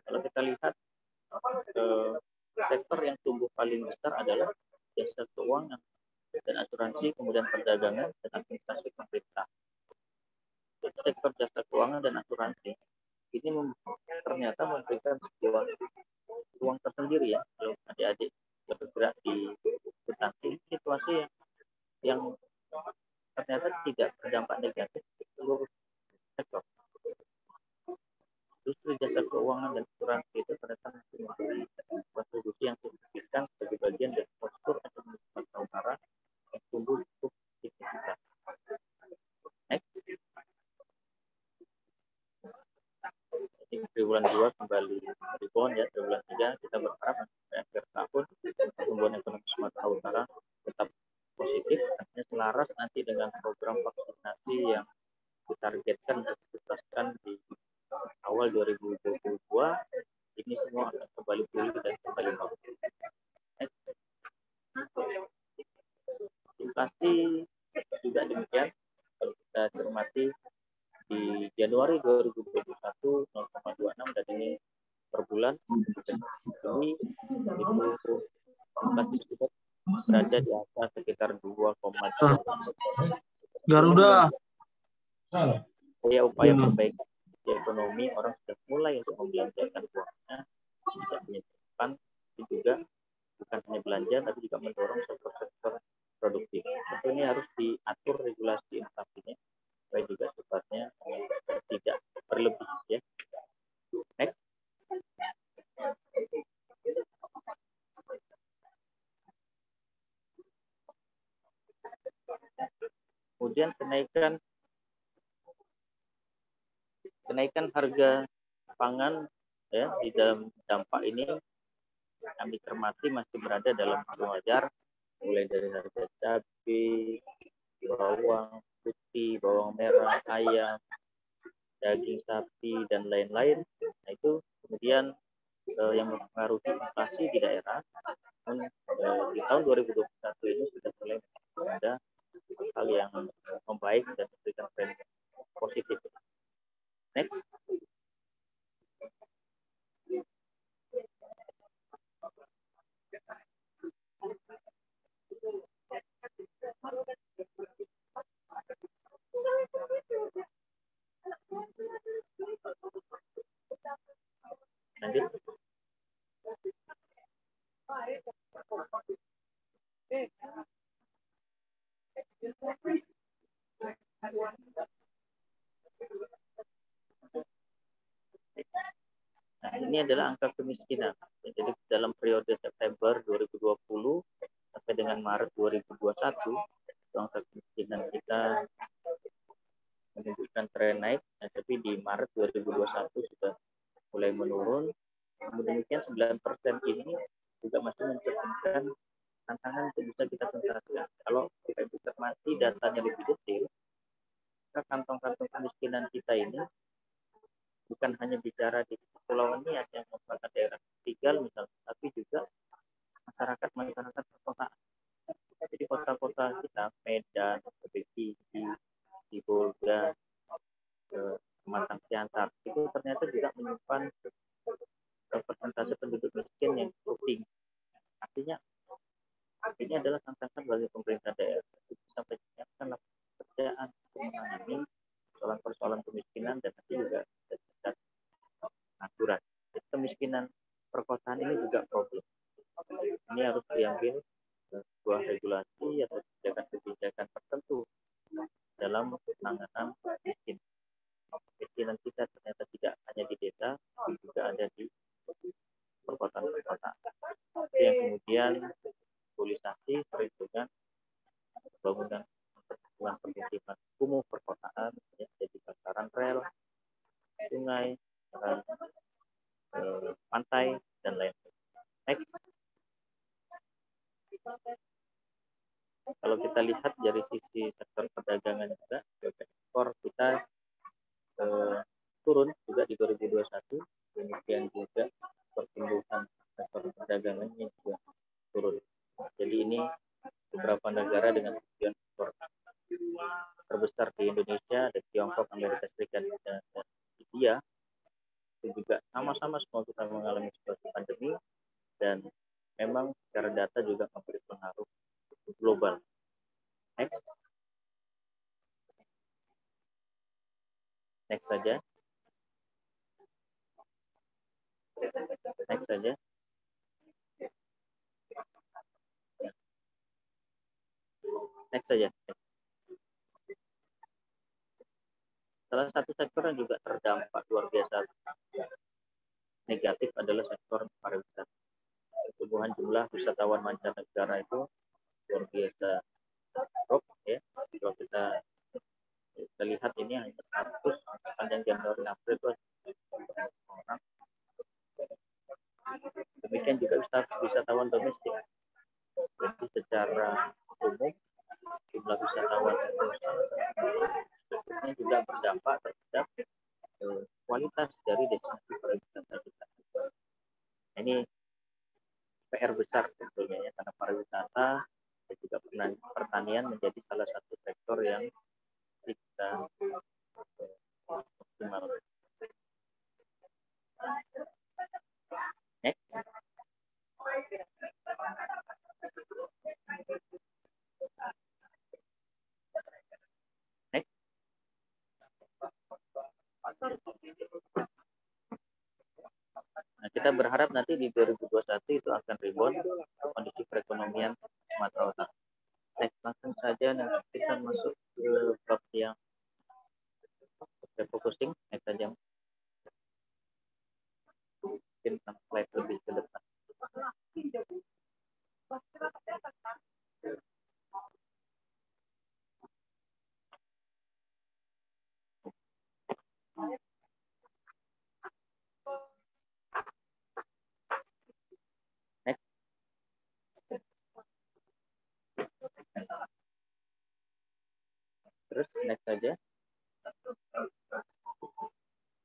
Kalau kita lihat sektor yang tumbuh paling besar adalah jasa keuangan dan asuransi, kemudian perdagangan dan administrasi pemerintah. Jadi sektor jasa keuangan dan asuransi ini ternyata memberikan sebuah ruang tersendiri ya kalau adik-adik bergerak di asuransi, situasi yang ternyata tidak berdampak negatif di seluruh sektor. Industri jasa keuangan dan asuransi itu ternyata memberi kontribusi yang signifikan sebagai bagian dari postur ekonomi Sumatera Utara yang tumbuh cukup signifikan. Next. Di triwulan 2 kembali rebound ya, triwulan 3 kita berharap sampai akhir tahun pertumbuhan ekonomi Sumatera Utara tetap positif, artinya selaras nanti dengan program vaksinasi yang ditargetkan untuk dituntaskan di awal 2022, ini semua akan kembali pulih dan kembali bagus. Inflasi juga demikian, kalau kita cermati di Januari 2021 0,26 dan ini per bulan ini itu inflasi tersebut berada di angka sekitar 2,2%. Garuda. Ya, upaya perbaikan ekonomi, orang sudah mulai untuk membelanjakan uangnya, tidak menyimpan juga bukan hanya belanja tapi juga mendorong sektor-sektor produktif. Tentu ini harus diatur regulasi inflasinya supaya juga sifatnya tidak berlebih ya. Next. Kemudian kenaikan harga pangan ya di dalam dampak ini kami cermati masih berada dalam wajar, mulai dari harga cabai, bawang putih, bawang merah, ayam, daging sapi dan lain-lain. Nah itu kemudian yang mempengaruhi inflasi di daerah. Di tahun 2021 ini sudah mulai ada hal yang membaik dan memberikan tren positif. Next. Lanjut. Nah, ini adalah angka kemiskinan. Jadi dalam periode September 2020 sampai dengan Maret 2021, angka kemiskinan kita menunjukkan tren naik, tapi di Maret 2021 sudah mulai menurun. Namun demikian 9% ini juga masih mencerminkan tantangan untuk bisa kita tuntaskan. Kalau kita bisa cermati datanya lebih detail, maka kantong-kantong kemiskinan kita ini bukan hanya bicara di Kepulauan Nias yang merupakan daerah tinggal misalnya, tapi juga masyarakat perkotaan. Jadi kota-kota kita, Medan, Bekasi, Sibolga, Pematang Siantar, itu ternyata juga menyimpan persentase penduduk miskin yang cukup tinggi. Artinya ini adalah tantangan bagi pemerintah daerah untuk bisa menyiapkan pekerjaan untuk menangani persoalan-persoalan kemiskinan dan nanti juga aturan. Kemiskinan perkotaan ini juga problem. Ini harus diambil sebuah regulasi atau kebijakan tertentu dalam penanganan miskin. Kemiskinan kita ternyata tidak hanya di desa, tapi juga ada di perkotaan-perkotaan. Yang kemudian polisasi perhitungan pembangunan permukiman kumuh perkotaan, ya, jadi bantaran rel, sungai, pantai dan lain-lain. Next. Kalau kita lihat dari sisi sektor perdagangan juga, ekspor kita turun juga di 2021, demikian juga pertumbuhan sektor perdagangannya juga turun. Jadi ini beberapa negara dengan tujuan ekspor terbesar di Indonesia, ada Tiongkok, Amerika Serikat, dan India, itu juga sama-sama semua kita mengalami situasi pandemi dan memang secara data juga memberi pengaruh global. Next. Next saja. Next saja. Next saja. Salah satu sektor yang juga terdampak luar biasa negatif adalah sektor pariwisata. Pertumbuhan jumlah wisatawan mancanegara itu luar biasa drop ya. Kalau kita lihat ini hanya 100 sepanjang Januari April itu orang. Demikian juga wisatawan domestik. Jadi secara umum jumlah wisatawan itu ini juga berdampak terhadap kualitas dari destinasi pariwisata kita. Ini PR besar tentunya ya, karena pariwisata dan juga pertanian menjadi salah satu sektor yang kita optimal. Next. Next. Nah, kita kita berharap nanti di 2021 itu akan rebound kondisi perekonomian Sumatera Utara. Next, langsung saja nanti kita masuk ke bab yang refocusing. Next saja. Mungkin slide lebih ke depan. Next. Terus next saja.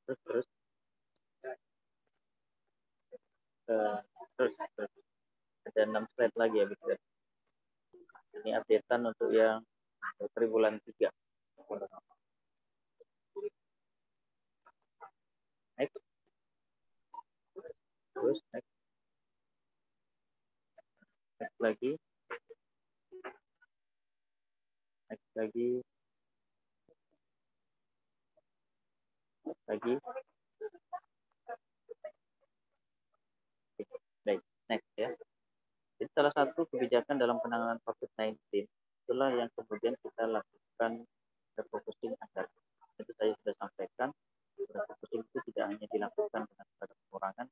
Terus ada 6 slide lagi ya, Victor. Ini updatean untuk yang triwulan 3. Next. Terus next lagi. Next lagi. Next ya. Jadi salah satu kebijakan dalam penanganan COVID-19 itulah yang kemudian kita lakukan refocusing anggaran. Itu saya sudah sampaikan, refocusing itu tidak hanya dilakukan dengan pengurangan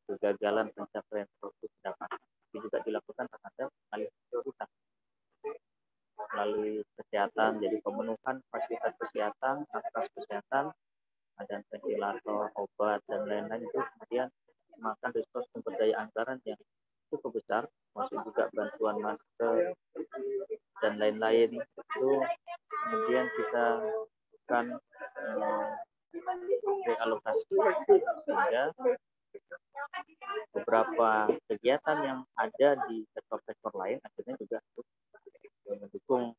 kegagalan pencapaian produk pendapatan, tapi juga dilakukan terhadap alih prioritas melalui kesehatan. Jadi pemenuhan fasilitas kesehatan, satgas kesehatan, ada ventilator, obat dan lain-lain itu kemudian memakan resource sumber daya anggaran yang cukup besar, masuk juga bantuan masker dan lain-lain itu kemudian kita akan realokasi sehingga beberapa kegiatan yang ada di sektor-sektor lain akhirnya juga mendukung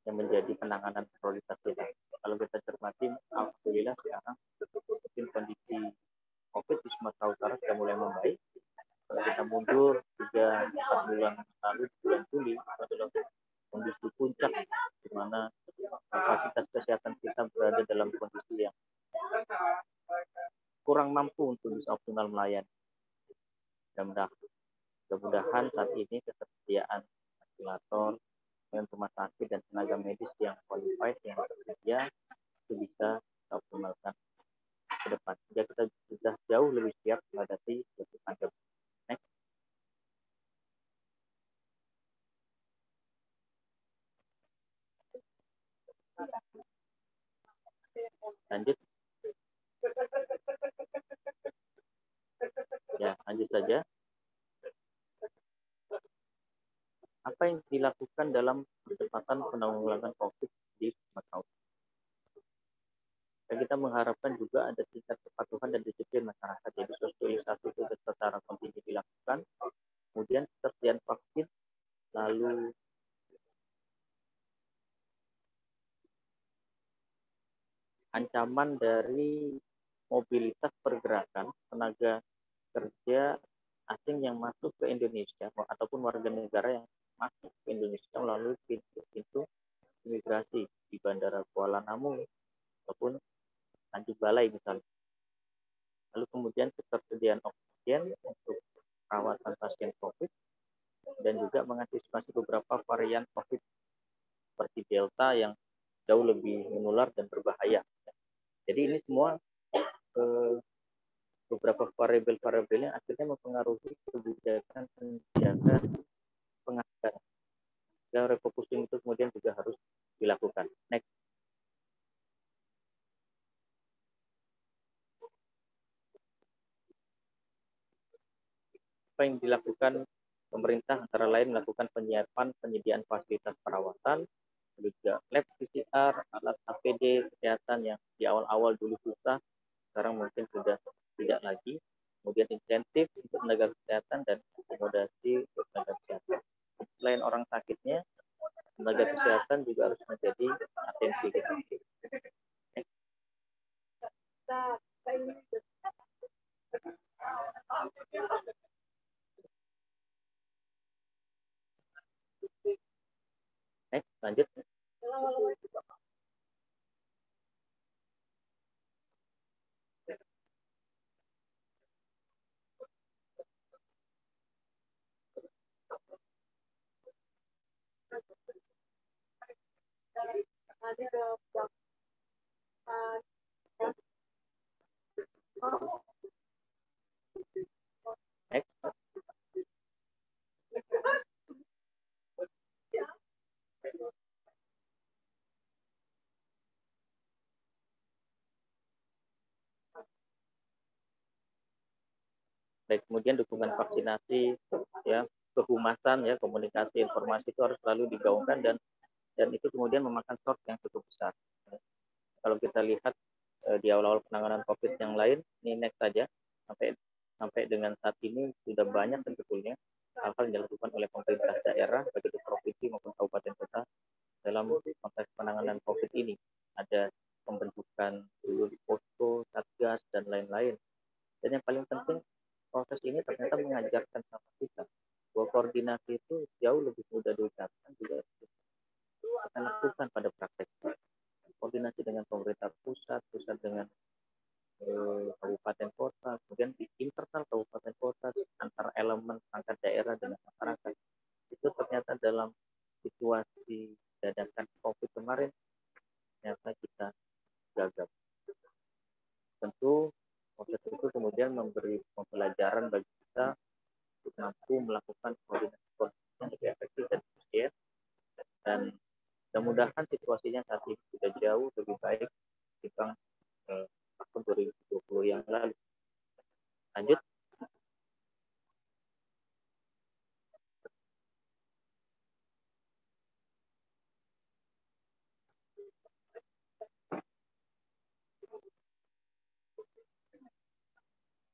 yang menjadi penanganan prioritas kita. Kalau kita cermati, alhamdulillah sekarang mungkin kondisi COVID di Sumatera Utara sudah mulai membaik. Kalau kita mundur 3-4 bulan lalu, bulan Juli, adalah kondisi puncak di mana kapasitas kesehatan kita berada dalam kondisi yang kurang mampu untuk bisa optimal melayani. Mudah-mudahan saat ini ketersediaan ventilator dan rumah sakit dan tenaga medis yang qualified yang tersedia itu bisa kita optimalkan ke depan. Sehingga kita sudah jauh lebih siap menghadapi pandemi. Next. Lanjut. Ya, lanjut saja. Apa yang dilakukan dalam percepatan penanggulangan COVID di Sumatera Utara? Dan kita mengharapkan juga ada tingkat kepatuhan dan disiplin masyarakat. Jadi sosialisasi itu secara kontinu dilakukan. Kemudian ketersediaan vaksin, lalu ancaman dari mobilitas pergerakan tenaga kerja asing yang masuk ke Indonesia ataupun warga negara yang masuk ke Indonesia melalui pintu imigrasi di Bandara Kuala Namu ataupun Tanjung Balai misalnya. Lalu kemudian ketersediaan oksigen untuk perawatan pasien COVID dan juga mengantisipasi beberapa varian COVID seperti Delta yang jauh lebih menular dan berbahaya. Jadi ini semua beberapa variabel-variabel yang akhirnya mempengaruhi kebijakan penjagaan penganggaran. Dan refocusing itu kemudian juga harus dilakukan. Next. Apa yang dilakukan pemerintah antara lain melakukan penyediaan fasilitas perawatan, juga lab PCR, alat APD kesehatan yang di awal-awal dulu susah, sekarang mungkin sudah tidak lagi. Kemudian insentif untuk tenaga kesehatan dan akomodasi untuk tenaga kesehatan. Selain orang sakitnya, tenaga kesehatan juga harus menjadi atensi kita. Next, lanjut. Baik, kemudian dukungan vaksinasi, ya, kehumasan, ya, komunikasi informasi itu harus selalu digaungkan dan itu kemudian memakan source yang cukup besar. Kalau kita lihat di awal-awal penanganan COVID yang lain, ini next saja sampai dengan saat ini sudah banyak sebetulnya hal-hal yang dilakukan oleh pemerintah daerah, baik itu provinsi maupun kabupaten kota dalam konteks penanganan COVID ini. Ada pembentukan dulu di posko, satgas dan lain-lain. Dan yang paling penting, proses ini ternyata mengajarkan sama kita bahwa koordinasi itu jauh lebih mudah diucapkan juga kita lakukan pada prakteknya. Koordinasi dengan pemerintah pusat dengan kabupaten kota, kemudian di internal kabupaten kota antar elemen antar daerah dengan masyarakat itu ternyata dalam situasi dadakan COVID kemarin ternyata kita gagal. Tentu proses itu kemudian memberi pembelajaran bagi kita untuk mampu melakukan koordinasi yang lebih efektif dan efisien, dan mudah-mudahan situasinya saat ini sudah jauh lebih baik dibanding tahun 2020 yang lalu. Lanjut.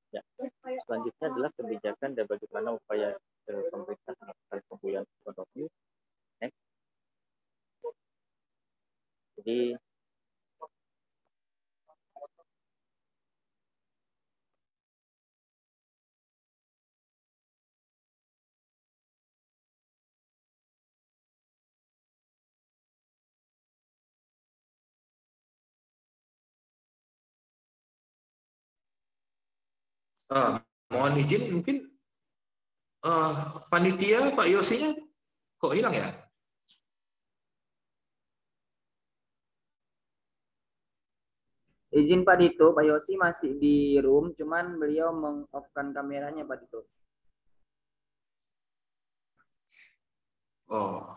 Ya, selanjutnya adalah kebijakan dan bagaimana upaya pemerintah melakukan pemulihan ekonomi. Next. Jadi mohon izin, mungkin panitia Pak Yosinya kok hilang ya? Izin Pak Dito, Pak Yosi masih di room, cuman beliau meng-off-kan kameranya Pak Dito. Oh.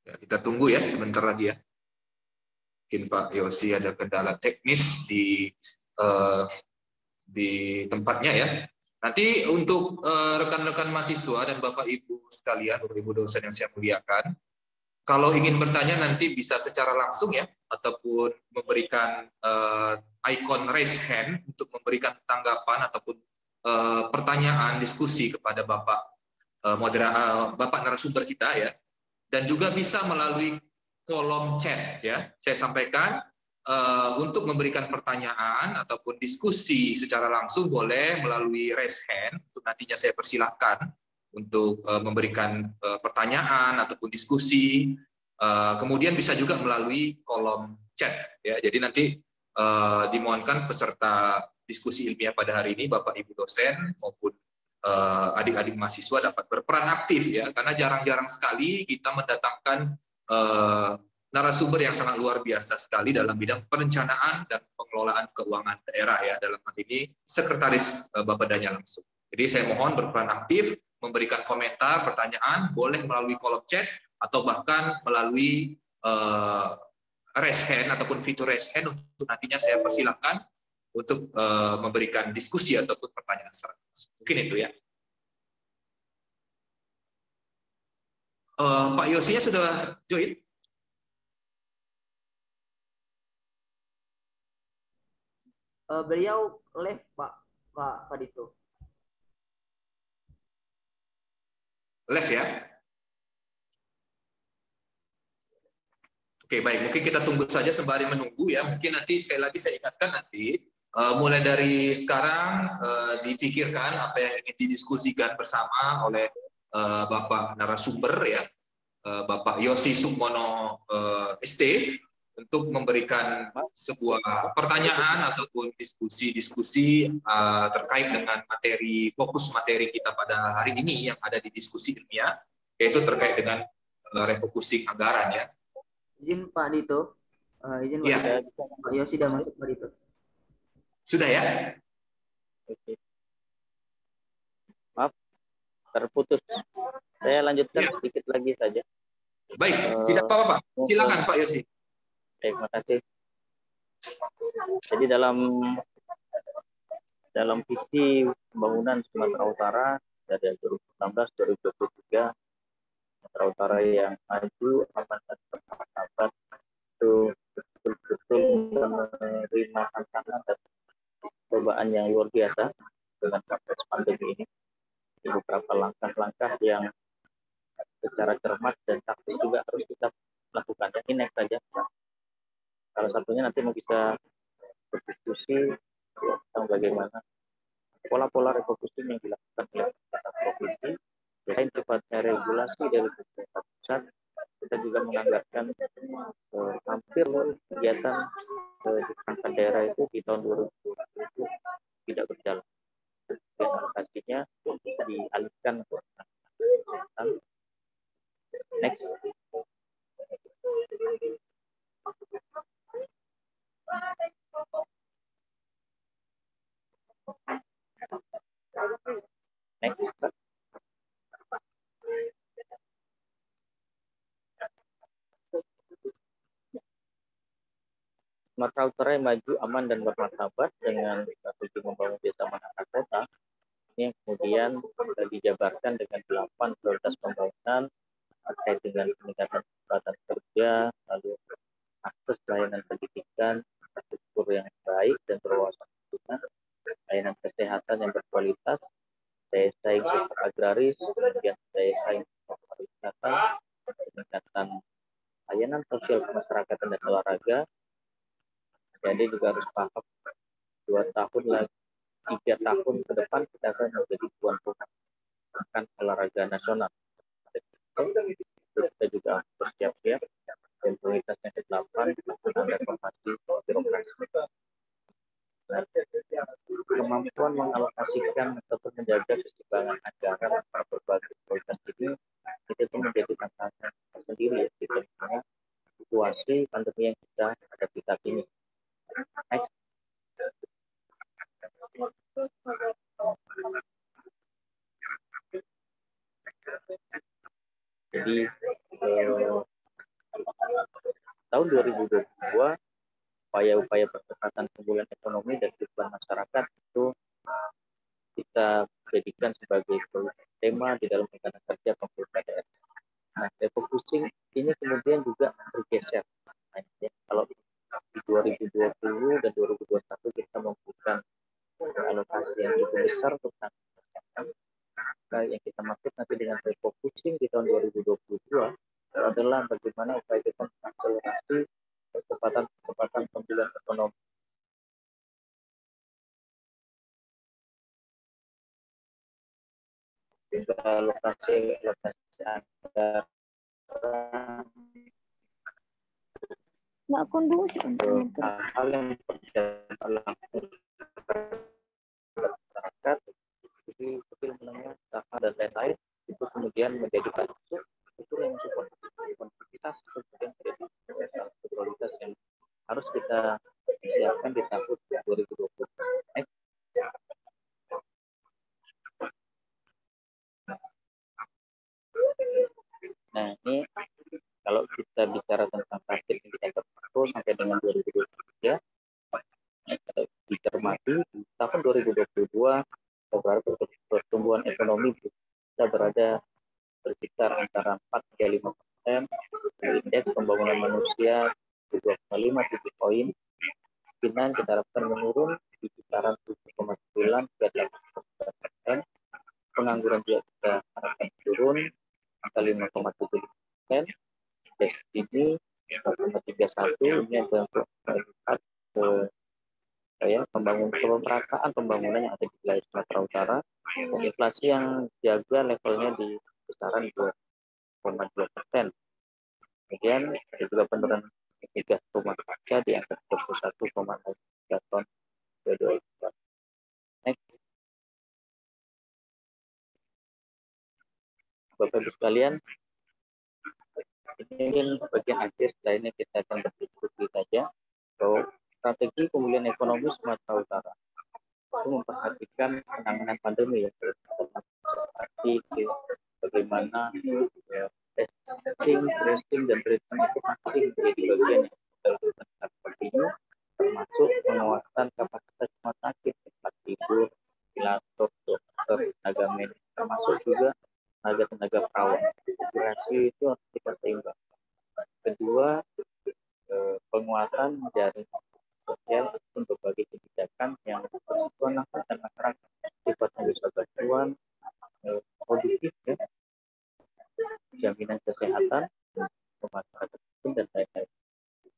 Ya, kita tunggu ya sebentar lagi ya. Mungkin Pak Yosi ada kendala teknis di tempatnya ya. Nanti untuk rekan-rekan mahasiswa dan Bapak Ibu sekalian, Bapak Ibu dosen yang saya muliakan, kalau ingin bertanya nanti bisa secara langsung ya, ataupun memberikan icon raise hand untuk memberikan tanggapan ataupun pertanyaan diskusi kepada Bapak Bapak narasumber kita ya, dan juga bisa melalui kolom chat ya. Saya sampaikan untuk memberikan pertanyaan ataupun diskusi secara langsung boleh melalui raise hand, untuk nantinya saya persilahkan untuk memberikan pertanyaan ataupun diskusi. Kemudian bisa juga melalui kolom chat ya. Jadi nanti dimohonkan peserta diskusi ilmiah pada hari ini Bapak Ibu dosen maupun adik-adik mahasiswa dapat berperan aktif ya, karena jarang-jarang sekali kita mendatangkan narasumber yang sangat luar biasa sekali dalam bidang perencanaan dan pengelolaan keuangan daerah ya, dalam hal ini Sekretaris Bapedanya langsung. Jadi saya mohon berperan aktif, memberikan komentar, pertanyaan, boleh melalui kolom chat atau bahkan melalui raise hand ataupun fitur raise hand, untuk nantinya saya persilahkan untuk memberikan diskusi ataupun pertanyaan secara langsung. Mungkin itu ya. Pak Yosinya sudah join? Beliau live Pak Dito. Live ya? Oke, baik. Mungkin kita tunggu saja sembari menunggu ya. Mungkin nanti sekali lagi saya ingatkan nanti mulai dari sekarang dipikirkan apa yang ingin didiskusikan bersama oleh Bapak narasumber ya, Bapak Yosi Sukmono ST, untuk memberikan sebuah pertanyaan ataupun diskusi-diskusi terkait dengan fokus materi kita pada hari ini yang ada di diskusi ilmiah, yaitu terkait dengan refocusing anggaran ya. Izin Pak Dito, izin Pak Ya. Dito. Pak Yosi sudah masuk Pak Dito. Sudah ya? Oke. Maaf, terputus. Saya lanjutkan sedikit lagi saja. Baik, tidak apa-apa Pak. Silakan Pak Yosi. Terima kasih. Jadi dalam visi pembangunan Sumatera Utara dari 2016-2023, Sumatera Utara yang maju, aman dan bermartabat itu betul-betul menerima tantangan dan cobaan yang luar biasa dengan konteks pandemi ini. Beberapa langkah-langkah yang secara cermat dan taktis juga harus kita lakukan. Ini next saja. Salah satunya nanti mau bisa berdiskusi tentang bagaimana pola-pola refocusing yang dilakukan oleh pemerintah provinsi. Selain sifatnya regulasi dari pemerintah pusat, kita juga menganggarkan hampir kegiatan di perangkat daerah itu di tahun 2020 tidak berjalan. Alokasinya dialihkan ke kesehatan. Next. Next. Sumatera Utara yang maju, aman dan bermartabat dengan strategi membangun desa menata kota. Ini kemudian dijabarkan dengan 8 prioritas pembangunan terkait dengan peningkatan kesempatan kerja, lalu akses layanan pendidikan, infrastruktur yang baik dan berwawasan lingkungan, layanan kesehatan yang berkualitas, daya saing sektor agraris, kemudian daya saing sektor pariwisata, peningkatan layanan sosial kemasyarakatan dan olahraga. Jadi juga harus paham 2 tahun lagi, 3 tahun ke depan kita akan menjadi tuan rumah akan olahraga nasional. Kita juga bersiap-siap dan prioritasnya ke-8 tentang reformasi birokrasi. Kemampuan mengalokasikan atau menjaga keseimbangan anggaran antara berbagai prioritas ini itu menjadi tantangan tersendiri ya, di tengah situasi pandemi yang kita hadapi saat ini. Next. Jadi tahun 2022 upaya-upaya percepatan pemulihan ekonomi dan kehidupan masyarakat itu kita jadikan sebagai tema di dalam rencana kerja pemerintah daerah. Nah, refocusing ini kemudian juga bergeser. Nah, ya, kalau di 2020 dan 2021 kita membutuhkan alokasi yang cukup besar tentang kesehatan. Nah, yang kita maksud nanti dengan refocusing di tahun 2022 adalah bagaimana upaya kita mengakselerasi kecepatan pemulihan ekonomi. Juga lokasi anggaran nggak kondusif untuk hal yang berjalan langsung masyarakat, jadi kecil menengah, usaha dan lain-lain itu kemudian menjadi masuk itu yang support konektivitas kemudian menjadi prioritas yang harus kita siapkan di tahun 2020. Nah, ini kalau kita bicara tentang target indikator makro sampai dengan 2023, dicermati di tahun 2022 pertumbuhan ekonomi bisa berada berkisar antara 4-5%, indeks pembangunan manusia 2,57 poin, kemiskinan kita harapkan menurun di kisaran 7,9 hingga 8,9%, pengangguran juga kita harapkan turun angka 5,7%, indeks ini 1,31, ini adalah untuk melihat pemerataan pembangunan yang ada di wilayah Sumatera Utara, dan inflasi yang jaga levelnya di kisaran 2,2%. Kemudian ada juga penurunan migas rumah kaca di angka 21,3 ton CO2. Next. Bapak Ibu sekalian, ini mungkin bagian akhir, lainnya kita akan berdiskusi saja. So, strategi pemulihan ekonomi Sumatera Utara itu memperhatikan penanganan pandemi ya, seperti bagaimana testing, tracing dan treatment itu masih menjadi bagian yang kita lakukan secara kontinu, termasuk penguatan kapasitas rumah sakit, tempat tidur, ventilator, dokter, tenaga medis, termasuk juga tenaga perawat. Rasio itu harus kita seimbang. Kedua, penguatan jaring sosial untuk berbagai kebijakan yang bersifat langsung dan masyarakat, sifatnya bisa bantuan produktif, ya, jaminan kesehatan masyarakat dan lain-lain.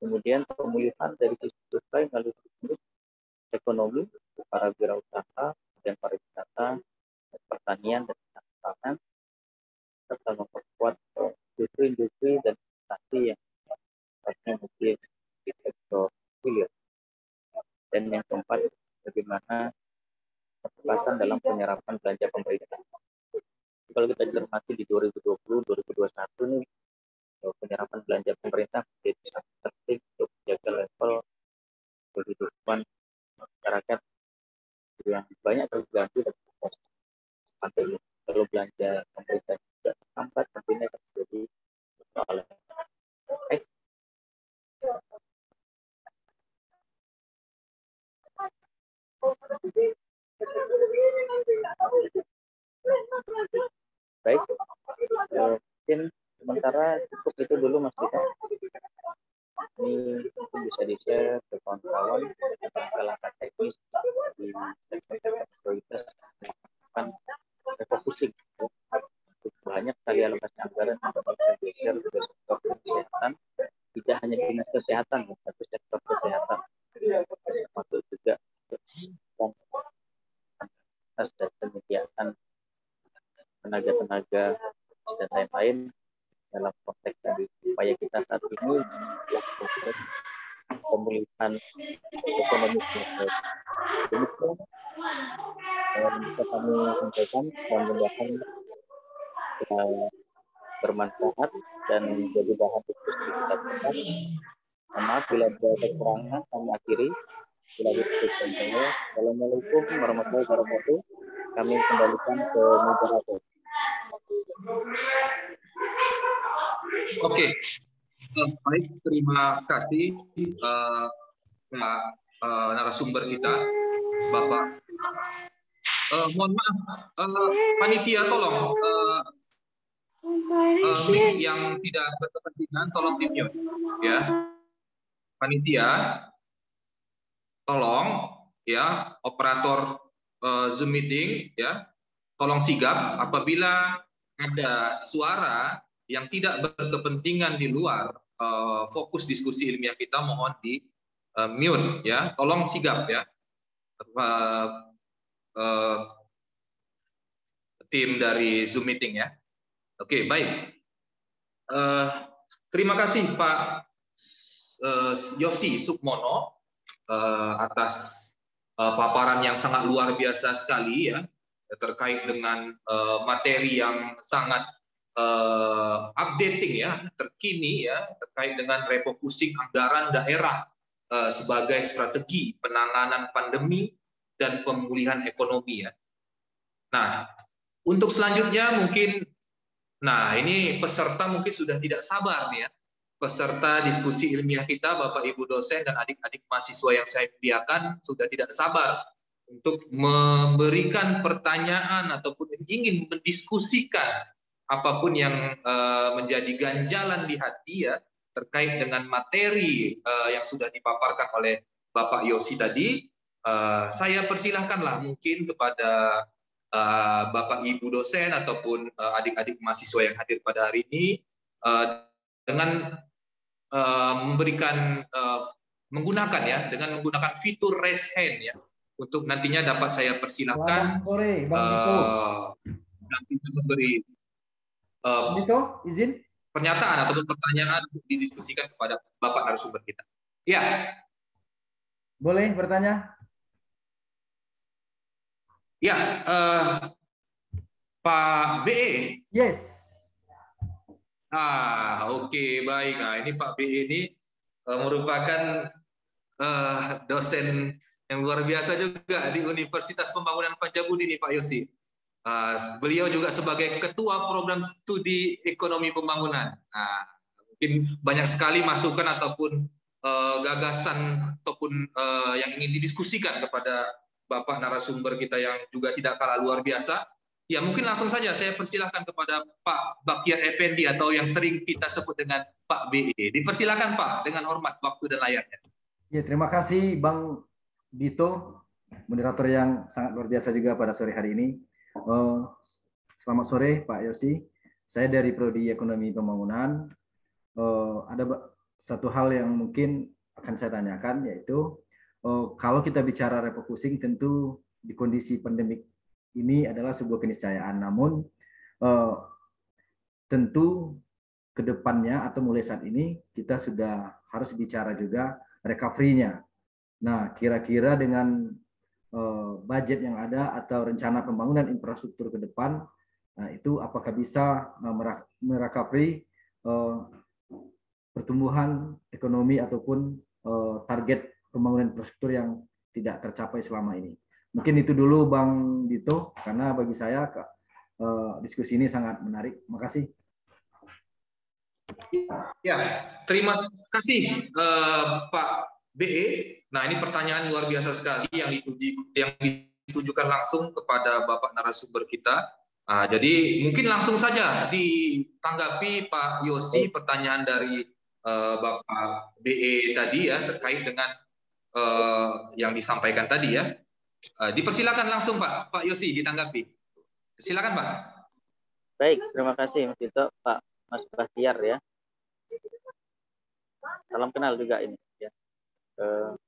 Kemudian pemulihan dari sisi supply melalui ekonomi para wirausaha dan pariwisata, pertanian dan pertanian, serta memperkuat industri dan investasi yang sifatnya mungkin di sektor hilir. Dan yang keempat, bagaimana percepatan dalam penyerapan belanja pemerintah. Kalau kita cermati di 2020-2021 nih, penyerapan belanja pemerintah menjadi sangat penting untuk menjaga level kehidupan masyarakat yang banyak terganggu dan pandemi. Kalau belanja pemerintah tidak terhambat, tentunya akan menjadi persoalan. Baik, mungkin sementara cukup itu dulu Mas Dita. Ini bisa di-share ke kawan-kawan langkah-langkah teknis di sektor prioritas akan refocusing. Banyak sekali alokasi anggaran yang bisa di-share ke sektor kesehatan, tidak hanya dinas kesehatan, tapi sektor kesehatan, termasuk juga dan penyediaan tenaga-tenaga dan lain-lain dalam konteks dari upaya kita saat ini melakukan pemulihan ekonomi. Demikian bisa kami sampaikan dan mudah-mudahan bermanfaat dan menjadi bahan diskusi kita bersama. Maaf bila ada kekurangan, kami akhiri. Assalamualaikum warahmatullahi wabarakatuh. Kami kembalikan ke moderator. Oke, baik, terima kasih narasumber kita, Bapak. Mohon maaf, panitia tolong mic yang tidak berkepentingan tolong di-mute, ya. Panitia, tolong ya, operator Zoom meeting ya, tolong sigap apabila ada suara yang tidak berkepentingan di luar fokus diskusi ilmiah kita, mohon di mute ya, tolong sigap ya, tim dari Zoom meeting ya. Oke, baik. Terima kasih Pak Yosi Sukmono atas paparan yang sangat luar biasa sekali ya, terkait dengan materi yang sangat updating ya, terkini ya, terkait dengan refocusing anggaran daerah sebagai strategi penanganan pandemi dan pemulihan ekonomi ya. Nah, untuk selanjutnya mungkin, nah ini peserta mungkin sudah tidak sabar nih ya, peserta diskusi ilmiah kita, Bapak Ibu dosen dan adik-adik mahasiswa yang saya muliakan sudah tidak sabar untuk memberikan pertanyaan ataupun ingin mendiskusikan apapun yang menjadi ganjalan di hati ya, terkait dengan materi yang sudah dipaparkan oleh Bapak Yosi tadi. Saya persilahkanlah mungkin kepada Bapak Ibu dosen ataupun adik-adik mahasiswa yang hadir pada hari ini dengan memberikan menggunakan ya, dengan menggunakan fitur raise hand ya, untuk nantinya dapat saya persilahkan. Selamat sore, Bang nanti memberi izin pernyataan ataupun pertanyaan untuk didiskusikan kepada Bapak narasumber kita. Ya. Boleh bertanya? Ya, Pak BE. Yes. Oke, baik. Nah, ini Pak BE ini merupakan dosen yang luar biasa juga di Universitas Pembangunan Pancabudi nih Pak Yosi. Beliau juga sebagai Ketua Program Studi Ekonomi Pembangunan. Nah, mungkin banyak sekali masukan ataupun gagasan ataupun yang ingin didiskusikan kepada Bapak narasumber kita yang juga tidak kalah luar biasa, ya mungkin langsung saja saya persilahkan kepada Pak Bakir Effendi atau yang sering kita sebut dengan Pak BE. Dipersilakan Pak, dengan hormat waktu dan layarnya. Ya, terima kasih Bang Dito, moderator yang sangat luar biasa juga pada sore hari ini. Selamat sore Pak Yosi, saya dari Prodi Ekonomi Pembangunan. Ada satu hal yang mungkin akan saya tanyakan, yaitu kalau kita bicara refocusing, tentu di kondisi pandemik ini adalah sebuah keniscayaan. Namun tentu ke depannya atau mulai saat ini kita sudah harus bicara juga recovery-nya. Nah, kira-kira dengan budget yang ada atau rencana pembangunan infrastruktur ke depan, nah itu apakah bisa merecovery pertumbuhan ekonomi ataupun target pembangunan infrastruktur yang tidak tercapai selama ini. Mungkin itu dulu Bang Dito, karena bagi saya diskusi ini sangat menarik. Terima kasih. Ya, terima kasih Pak BE. Nah, ini pertanyaan luar biasa sekali yang ditujukan langsung kepada Bapak narasumber kita. Jadi mungkin langsung saja ditanggapi Pak Yosi pertanyaan dari Bapak BE tadi ya, terkait dengan yang disampaikan tadi ya. Dipersilakan langsung Pak Yosi ditanggapi. Silakan Pak. Baik, terima kasih Mas Dito, Pak Mas Bahtiar ya. Salam kenal juga ini ya.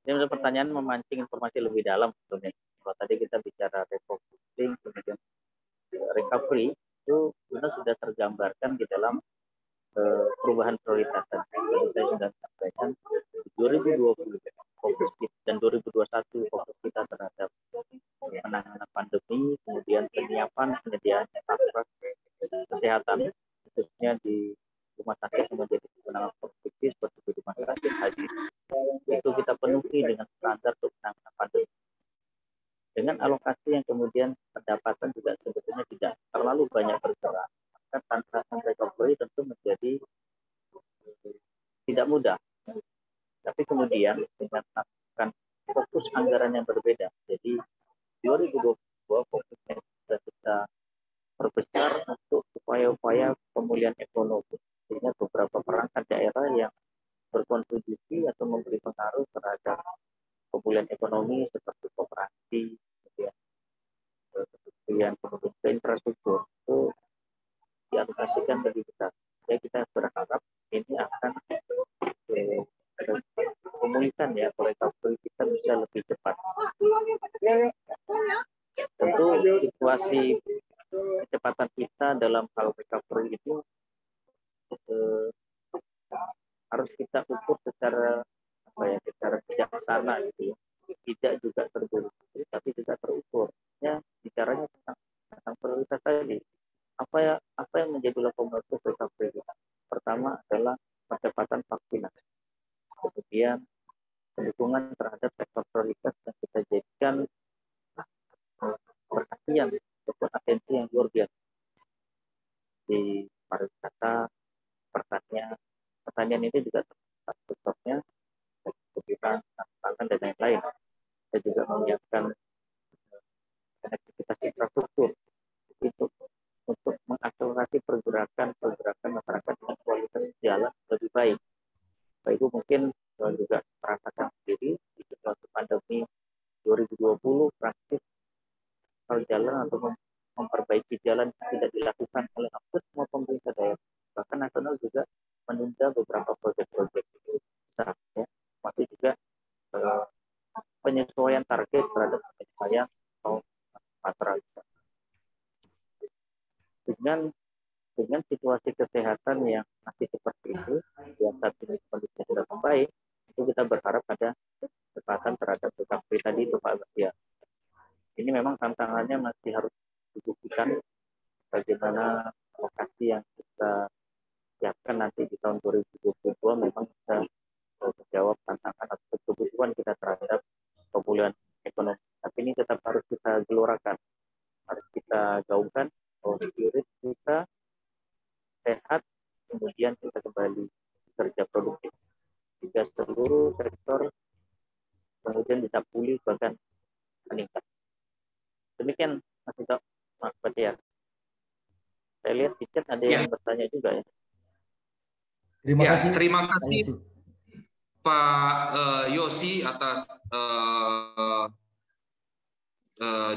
Ini pertanyaan memancing informasi lebih dalam sebetulnya. Kalau tadi kita bicara refocusing, kemudian recovery, itu sudah tergambarkan di dalam perubahan prioritas. Jadi saya sudah sampaikan 2020 fokus dan 2021 fokus kita terhadap penanganan pandemi, kemudian penyiapan penyediaan fasilitas kesehatan khususnya di rumah sakit yang menjadi kewenangan provinsi seperti di rumah sakit haji, itu kita penuhi dengan standar untuk penanganan pandemi. Dengan alokasi yang kemudian pendapatan juga sebetulnya tidak terlalu banyak bergerak, maka tantangan recovery tentu menjadi tidak mudah. Tapi kemudian dengan melakukan fokus anggaran yang berbeda, jadi 2022 fokusnya kita perbesar untuk upaya-upaya pemulihan ekonomi. Sehingga beberapa perangkat daerah yang berkontribusi atau memberi pengaruh terhadap pemulihan ekonomi seperti koperasi, kemudian infrastruktur itu dialokasikan lebih besar. Jadi kita berharap ini akan pemulihan ya, recovery kita bisa lebih cepat. Tentu situasi kecepatan kita dalam hal recovery itu harus kita ukur secara secara bijaksana gitu ya. Tidak juga terburu-buru tapi juga terukur. Ya, bicaranya tentang prioritas tadi. Apa yang menjadi lokomotif recovery kita? Pertama adalah percepatan vaksinasi. Kemudian pendukungan terhadap sektor prioritas yang kita jadikan perhatian ataupun atensi yang luar biasa di pariwisata, pertanian itu juga sektornya, kebutuhan pangan dan lain-lain. Kita juga menyiapkan aktivitas infrastruktur itu untuk mengakselerasi pergerakan masyarakat dengan kualitas jalan lebih baik. Bapak Ibu mungkin juga merasakan sendiri di situasi pandemi 2020 praktis jalan atau memperbaiki jalan yang tidak dilakukan oleh hampir semua pemerintah daerah. Bahkan nasional juga menunda beberapa proyek-proyek itu besar ya. Masih juga penyesuaian target terhadap penyesuaian atau material. Dengan situasi kesehatan yang masih seperti itu, yang saat ini kondisinya sudah membaik, itu kita berharap ada kecepatan terhadap recovery tadi itu Pak Bahtiar. Ini memang tantangannya masih harus dibuktikan bagaimana lokasi yang kita siapkan nanti di tahun 2022 memang bisa menjawab tantangan atau kebutuhan kita terhadap pemulihan ekonomi. Tapi ini tetap harus kita gelorakan, harus kita gaungkan bahwa spirit kita sehat, kemudian kita kembali kerja produktif. jika seluruh sektor kemudian bisa pulih bahkan meningkat. Demikian Mas Tito, Mas Batiar. Saya lihat di chat ada yang bertanya juga ya. Terima kasih Pak Yosi atas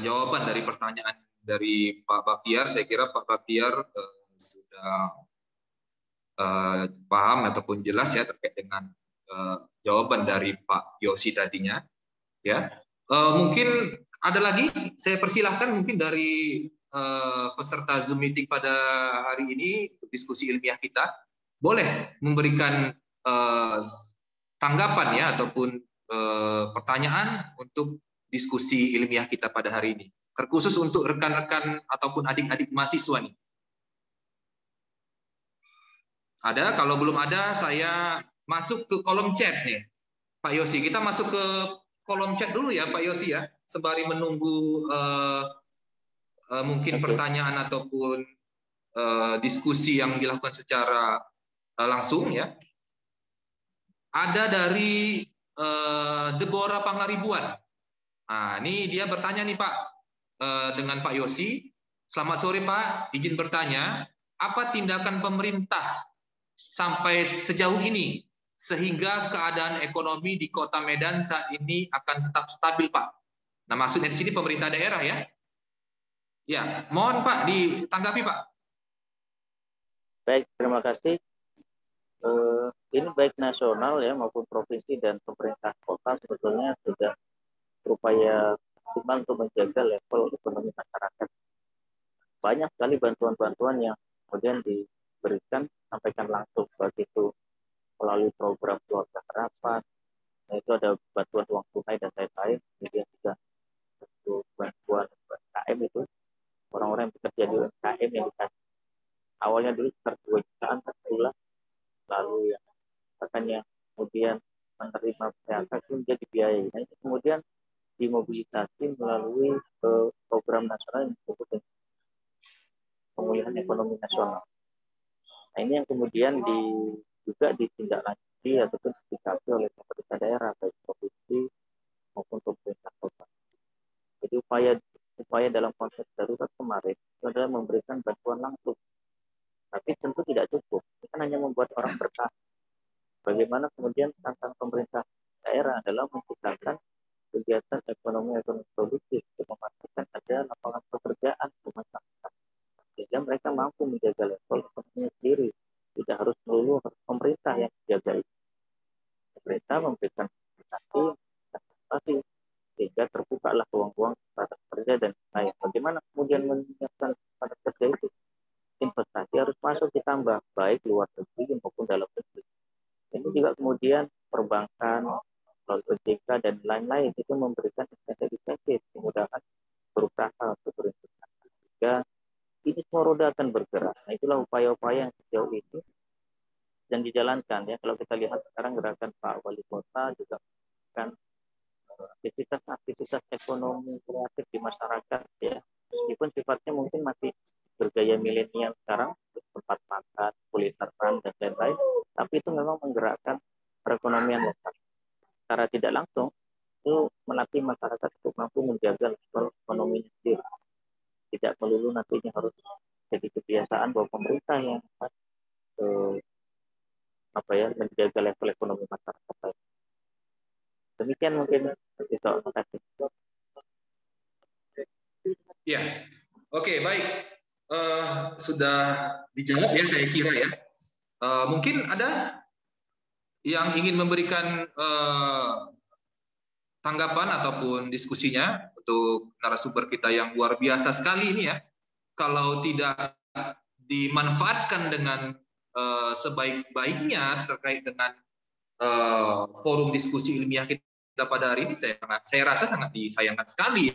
jawaban dari pertanyaan dari Pak Baktiar. Saya kira Pak Baktiar sudah paham ataupun jelas ya terkait dengan jawaban dari Pak Yosi tadinya. Ya, mungkin ada lagi. Saya persilahkan mungkin dari peserta Zoom meeting pada hari ini untuk diskusi ilmiah kita boleh memberikan tanggapan ya ataupun pertanyaan untuk diskusi ilmiah kita pada hari ini. Terkhusus untuk rekan-rekan ataupun adik-adik mahasiswa nih. Ada? Kalau belum ada, saya masuk ke kolom chat nih, Pak Yosi. Kita masuk ke kolom chat dulu ya, Pak Yosi ya, sembari menunggu mungkin pertanyaan ataupun diskusi yang dilakukan secara langsung ya. Ada dari Deborah Pangaribuan. Nah, ini dia bertanya nih Pak dengan Pak Yosi. Selamat sore Pak, izin bertanya, apa tindakan pemerintah sampai sejauh ini sehingga keadaan ekonomi di Kota Medan saat ini akan tetap stabil Pak? Nah, maksudnya di sini pemerintah daerah ya. Ya, mohon Pak ditanggapi Pak. Baik, terima kasih. Ini baik nasional ya maupun provinsi dan pemerintah kota sebetulnya sudah berupaya optimal untuk menjaga level ekonomi masyarakat. Banyak sekali bantuan-bantuan yang kemudian diberikan, sampaikan langsung, baik itu melalui program keluarga harapan, itu ada bantuan uang tunai dan lain-lain, kemudian juga bantuan UMKM itu, orang-orang yang bekerja di UMKM yang dikasih awalnya dulu sekitar 2 jutaan per bulan, lalu yang katanya kemudian menerima PHK itu menjadi biaya. Nah, itu kemudian dimobilisasi melalui program nasional yang disebut dengan pemulihan ekonomi nasional. Nah, ini yang kemudian juga ditindaklanjuti ataupun disikapi oleh pemerintah daerah baik provinsi maupun pemerintah kota. Jadi upaya dalam konteks darurat kemarin itu adalah memberikan bantuan langsung. Tapi tentu tidak cukup. Ini kan hanya membuat orang bertahan. Bagaimana kemudian tantangan pemerintah daerah adalah menciptakan kegiatan ekonomi produktif untuk memastikan ada lapangan pekerjaan di masyarakat. Sehingga mereka mampu menjaga level ekonominya sendiri. Tidak harus melulu pemerintah yang menjaga itu. Pemerintah memberikan investasi sehingga terbukalah peluang-peluang para kerja dan lain. Bagaimana kemudian menyiapkan para kerja itu? Investasi harus masuk ditambah baik luar negeri maupun dalam negeri. Ini juga kemudian perbankan, melalui OJK dan lain-lain itu memberikan insentif kemudahan berusaha untuk berinvestasi. Sehingga ini semua roda akan bergerak. Nah, itulah upaya-upaya yang sejauh ini yang dijalankan ya. Kalau kita lihat sekarang gerakan Pak Wali Kota juga kan aktivitas ekonomi kreatif di masyarakat ya. Meskipun sifatnya mungkin masih bergaya milenial sekarang, tempat makan, kulineran dan lain-lain, tapi itu memang menggerakkan perekonomian lokal. Secara tidak langsung itu melatih masyarakat untuk mampu menjaga level ekonominya sendiri. Tidak melulu nantinya harus jadi kebiasaan bahwa pemerintah yang menjaga level ekonomi masyarakat. Demikian mungkin terima kasih. Ya, oke baik. Sudah dijawab ya saya kira ya. Mungkin ada yang ingin memberikan tanggapan ataupun diskusinya untuk narasumber kita yang luar biasa sekali ini ya. Kalau tidak dimanfaatkan dengan sebaik-baiknya terkait dengan forum diskusi ilmiah kita pada hari ini, saya rasa sangat disayangkan sekali.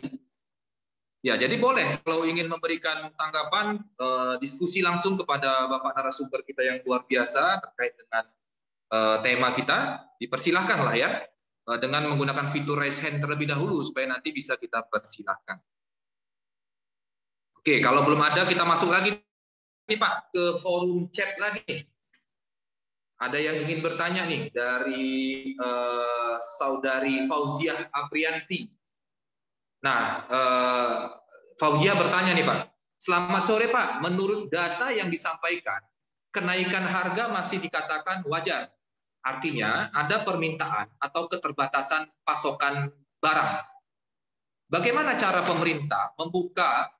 Ya, jadi boleh kalau ingin memberikan tanggapan diskusi langsung kepada Bapak narasumber kita yang luar biasa terkait dengan tema kita, dipersilahkan lah ya dengan menggunakan fitur raise hand terlebih dahulu supaya nanti bisa kita persilahkan. Oke, kalau belum ada kita masuk lagi nih Pak ke forum chat lagi. Ada yang ingin bertanya nih dari Saudari Fauziah Aprianti. Nah, Fauziah bertanya nih Pak. Selamat sore Pak, menurut data yang disampaikan, kenaikan harga masih dikatakan wajar. Artinya ada permintaan atau keterbatasan pasokan barang. Bagaimana cara pemerintah membuka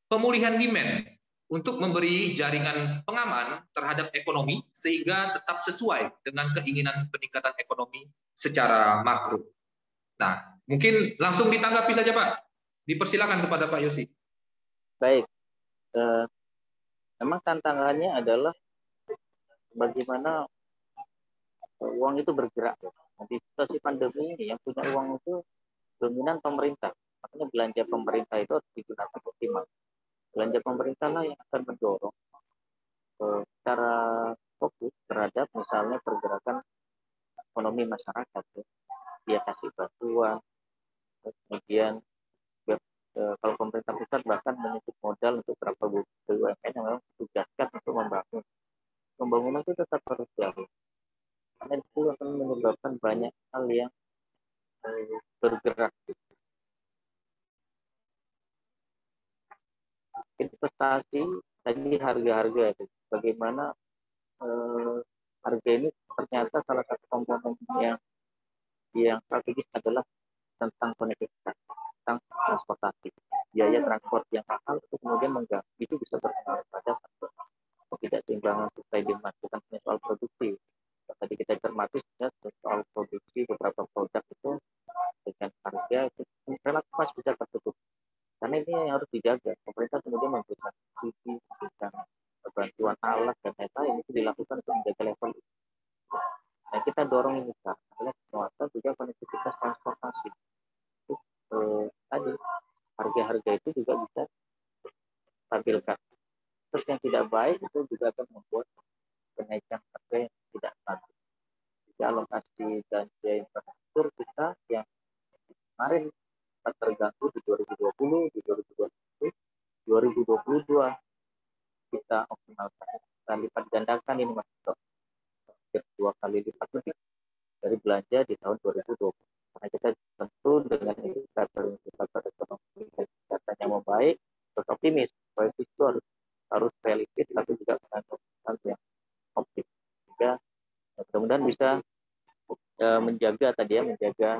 pemulihan demand untuk memberi jaringan pengaman terhadap ekonomi sehingga tetap sesuai dengan keinginan peningkatan ekonomi secara makro. Nah, mungkin langsung ditanggapi saja Pak. Dipersilakan kepada Pak Yosi. Baik, memang tantangannya adalah bagaimana uang itu bergerak. Di situasi pandemi ini yang punya uang itu dominan pemerintah. Makanya belanja pemerintah itu harus digunakan optimal. Belanja pemerintah lah yang akan mendorong secara fokus terhadap misalnya pergerakan ekonomi masyarakat. Dia kasih bantuan, kemudian kalau pemerintah pusat bahkan menyuntik modal untuk beberapa BUMN yang memang ditugaskan untuk membangun. Pembangunan itu tetap harus jalan. Karena itu akan menyebabkan banyak hal yang bergerak. Investasi tadi harga-harga itu bagaimana harga ini ternyata salah satu komponen yang strategis adalah tentang konektivitas, tentang transportasi, biaya transport yang mahal itu kemudian mengganggu, itu bisa berpengaruh pada ketidakseimbangan supply demand, bukan hanya soal produksi. Tadi kita cermati soal produksi beberapa produk itu dengan harga itu relatif masih bisa tertutup. Karena ini yang harus dijaga. Pemerintah kemudian memberikan subsidi, memberikan bantuan alat dan lain-lain itu dilakukan untuk menjaga level itu. Nah, kita dorong ini adalah penguatan juga konektivitas transportasi. Tadi harga-harga itu juga bisa stabilkan. Terus yang tidak baik itu juga akan membuat kenaikan harga yang tidak stabil. Jadi alokasi belanja infrastruktur kita yang kemarin terganggu di 2020, di 2021, 2022 kita optimalkan. Kita lipat gandakan ini Mas Dok. 2 kali lipat lebih dari belanja di tahun 2020. Karena kita tentu dengan indikator ekonomi datanya mau baik, terus optimis. Baik itu harus realistis tapi juga dengan yang optimis. Sehingga mudah-mudahan bisa menjaga tadi ya, menjaga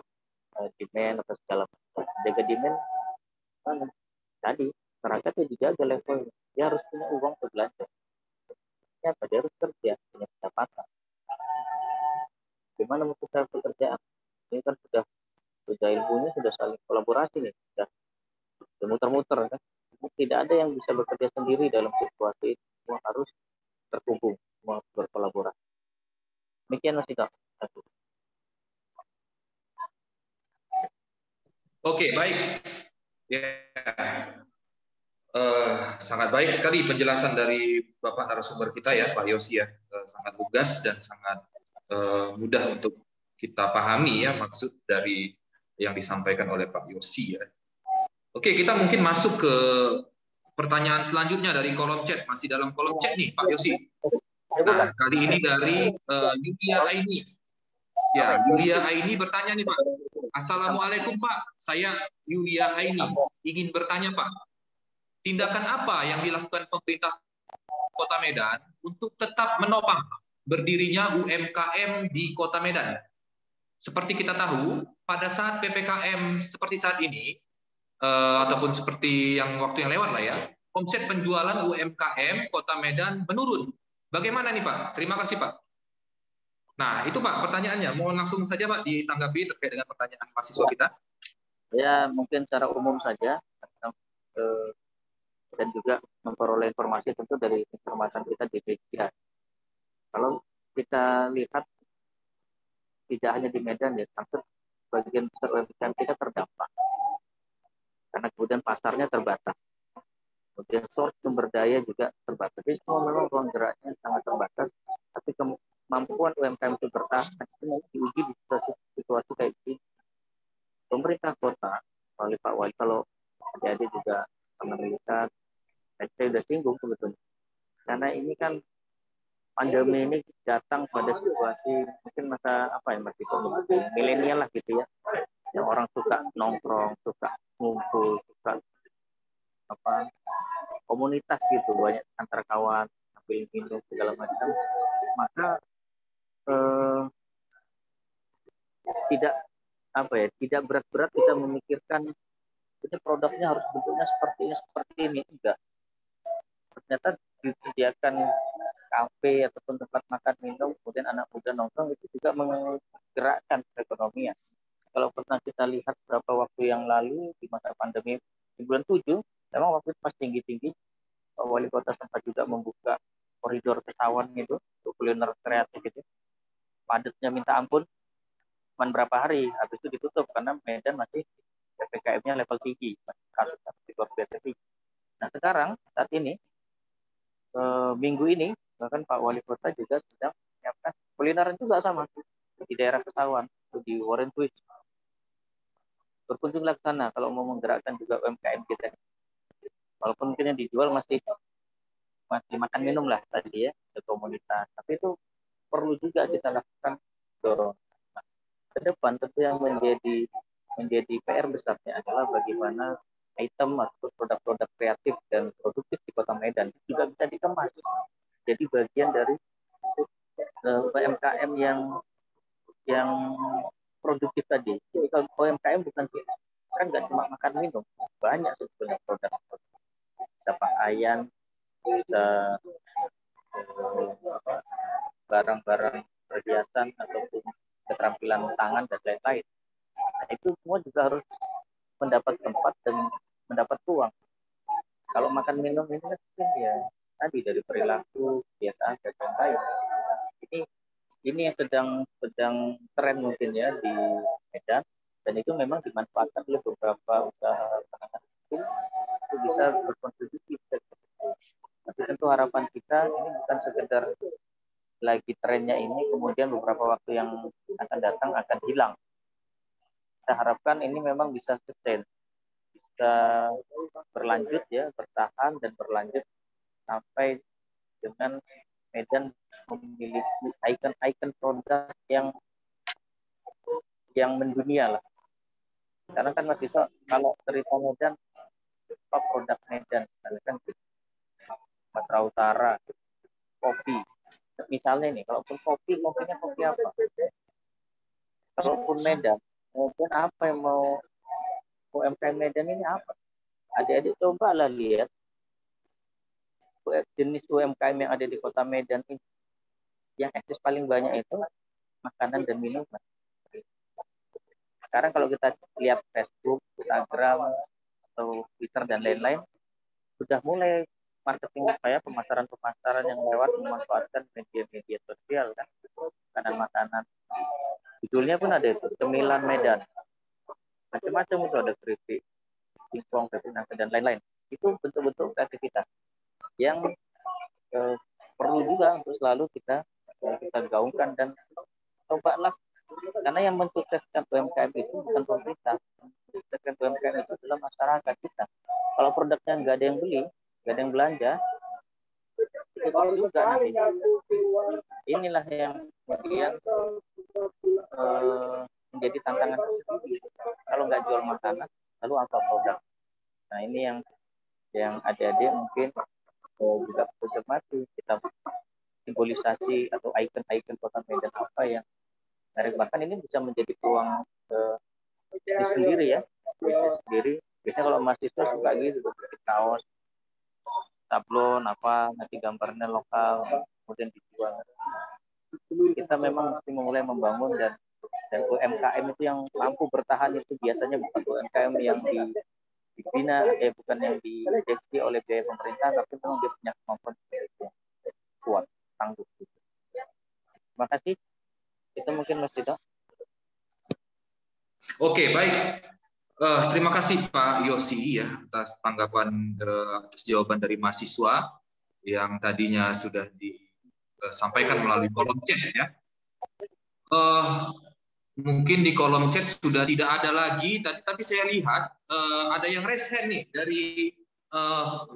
demand atau segala macam. Menjaga demand tadi masyarakat itu dijaga level, dia harus punya uang untuk belanja. Apa dia harus kerja, punya pendapatan. Gimana membuka pekerjaan? Ini kan sudah ilmunya sudah saling kolaborasi nih, sudah muter-muter kan. Tidak ada yang bisa bekerja sendiri dalam situasi itu, semua harus terhubung, semua berkolaborasi. Demikian Mas Ika. Oke, baik. Ya. Sangat baik sekali penjelasan dari Bapak narasumber kita ya, Pak Yosi ya. Sangat lugas dan sangat mudah untuk kita pahami ya maksud dari yang disampaikan oleh Pak Yosi ya. Oke, kita mungkin masuk ke pertanyaan selanjutnya dari kolom chat. Masih dalam kolom chat nih Pak Yosi. Nah, kali ini dari Yulia Aini. Ya, Yulia Aini bertanya nih Pak. Assalamualaikum Pak, saya Yulia Aini. Ingin bertanya Pak, tindakan apa yang dilakukan pemerintah Kota Medan untuk tetap menopang berdirinya UMKM di Kota Medan? Seperti kita tahu, pada saat PPKM seperti saat ini, ataupun seperti yang waktu yang lewat lah ya, omset penjualan UMKM Kota Medan menurun. Bagaimana nih Pak? Terima kasih Pak. Nah, itu Pak pertanyaannya. Mohon langsung saja Pak ditanggapi terkait dengan pertanyaan mahasiswa kita. Ya, mungkin secara umum saja, dan juga memperoleh informasi tentu dari informasi kita di media. Kalau kita lihat, tidak hanya di Medan ya, hampir bagian besar UMKM kita terdampak. Karena kemudian pasarnya terbatas. Kemudian source sumber daya juga terbatas. Jadi semua memang ruang geraknya sangat terbatas. Tapi kemampuan UMKM itu bertahan itu diuji di situasi kayak ini. Pemerintah kota, melalui Pak Wali, kalau jadi juga melihat, saya sudah singgung sebetulnya. Karena ini kan pandemi ini datang pada situasi mungkin masa apa ya, masih milenial lah gitu ya, yang orang suka nongkrong, suka ngumpul, suka apa komunitas gitu, banyak antar kawan sambil minum segala macam, maka tidak apa ya, tidak berat-berat kita memikirkan ini produknya harus bentuknya seperti ini enggak. Ternyata disediakan kafe ataupun tempat makan minum, kemudian anak muda nongkrong, itu juga menggerakkan perekonomian. Kalau pernah kita lihat beberapa waktu yang lalu di masa pandemi di bulan 7, memang waktu itu masih tinggi-tinggi, Pak Wali Kota sempat juga membuka koridor Kesawan itu untuk kuliner kreatif itu. Padatnya minta ampun, cuma berapa hari, habis itu ditutup karena Medan masih PPKM-nya level tinggi, kasus di luar biasa tinggi. Nah sekarang saat ini minggu ini bahkan Pak Wali Kota juga sedang menyiapkan kulineran juga sama di daerah Kesawan, di Warren Twist. Berkunjunglah ke sana kalau mau menggerakkan juga UMKM kita. Walaupun mungkin yang dijual masih makan minum lah tadi ya, ke komunitas. Tapi itu perlu juga kita lakukan dorong. Nah, ke depan tentu yang menjadi PR besarnya adalah bagaimana item atau produk-produk kreatif dan produktif di Kota Medan juga bisa dikemas. Jadi bagian dari UMKM yang produktif tadi. Jadi kalau UMKM bukan kan nggak cuma makan minum, banyak sebetulnya produk. Bisa pakaian, bisa barang-barang perhiasan ataupun keterampilan tangan dan lain-lain. Nah, itu semua juga harus mendapat tempat dan mendapat ruang. Kalau makan minum ini kan ya tadi dari perilaku biasa dan lain-lain. Ini yang sedang tren mungkin ya di Medan, dan itu memang dimanfaatkan oleh beberapa usaha itu bisa berkontribusi. Tapi tentu harapan kita ini bukan sekedar lagi trennya ini kemudian beberapa waktu yang akan datang akan hilang. Kita harapkan ini memang bisa sustain, bisa berlanjut ya, bertahan dan berlanjut sampai dengan Medan memiliki ikon-ikon produk yang mendunia lah. Karena kan Mas Dito, kalau cerita Medan, produk Medan, misalkan Sumatera Utara, kopi. Misalnya nih, kalaupun kopinya kopi apa? Kalaupun Medan, mungkin apa yang mau UMKM Medan ini apa? Adik-adik cobalah lihat jenis UMKM yang ada di Kota Medan ini. Yang eksis paling banyak itu makanan dan minuman. Sekarang kalau kita lihat Facebook, Instagram, atau Twitter dan lain-lain, sudah mulai marketing pemasaran yang lewat memanfaatkan media-media sosial kan, makanan-makanan. Judulnya pun ada itu, cemilan Medan. Macam-macam itu, ada keripik, singkong, nasi dan lain-lain. Itu bentuk-bentuk kreativitas yang perlu juga untuk selalu kita gaungkan dan cobalah, karena yang mensukseskan UMKM itu bukan pemerintah, mensukseskan UMKM itu adalah masyarakat kita. Kalau produknya nggak ada yang beli, nggak ada yang belanja, itu juga nanti. Inilah yang kemudian menjadi tantangan tersendiri. Kalau nggak jual makanan, lalu apa produk? Nah ini yang adik-adik mungkin juga perlu cermati, kita simbolisasi atau ikon-ikon Kota Medan apa yang menarik. Bahkan ini bisa menjadi peluang bisnis sendiri ya, bisnis sendiri. Biasanya kalau mahasiswa suka gitu, seperti kaos, sablon apa, nanti gambarnya lokal, kemudian dijual. Kita memang mesti mulai membangun dan UMKM itu yang mampu bertahan itu biasanya bukan UMKM yang dibina, bukan yang diinjeksi oleh biaya pemerintah, tapi memang dia punya kemampuan kuat, tangguh. Terima kasih. Itu mungkin Mas Dito. Oke, baik. Terima kasih Pak Yosi ya atas tanggapan, atas jawaban dari mahasiswa yang tadinya sudah disampaikan melalui kolom chat ya. Mungkin di kolom chat sudah tidak ada lagi, tapi saya lihat ada yang raise hand nih dari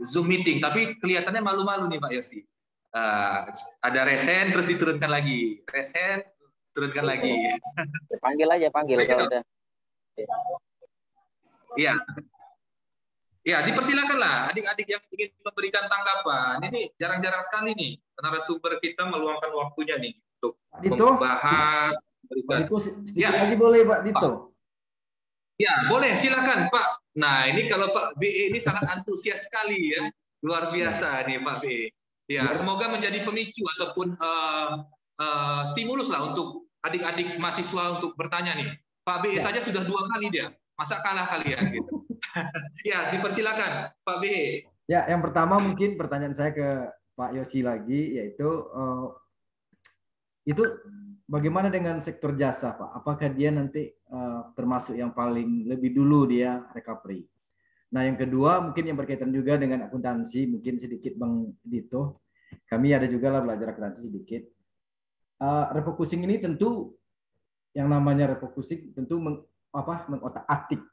Zoom meeting, tapi kelihatannya malu-malu nih Pak Yosi. Ada resen terus diturunkan lagi, resen turunkan lagi. Panggil aja, panggil kalau udah. Iya. Ya, dipersilakanlah adik-adik yang ingin memberikan tanggapan. Ini jarang-jarang sekali nih narasumber kita meluangkan waktunya nih untuk membahas. Pak Dito, sedikit lagi boleh Pak Dito? Ya, boleh, silakan Pak. Nah, ini kalau Pak BE ini sangat antusias sekali ya. Luar biasa nih Pak BE. Ya, semoga menjadi pemicu ataupun stimulus lah untuk adik-adik mahasiswa untuk bertanya nih. Pak BE saja sudah 2 kali dia. Masa kalah kalian gitu. Ya, dipersilakan Pak BE. Ya, yang pertama mungkin pertanyaan saya ke Pak Yosi lagi, yaitu itu bagaimana dengan sektor jasa, Pak? Apakah dia nanti termasuk yang paling lebih dulu dia recovery? Nah, yang kedua mungkin yang berkaitan juga dengan akuntansi, mungkin sedikit Bang Dito. Kami ada juga lah belajar akuntansi sedikit. Refocusing ini tentu yang namanya refocusing tentu mengotak-atik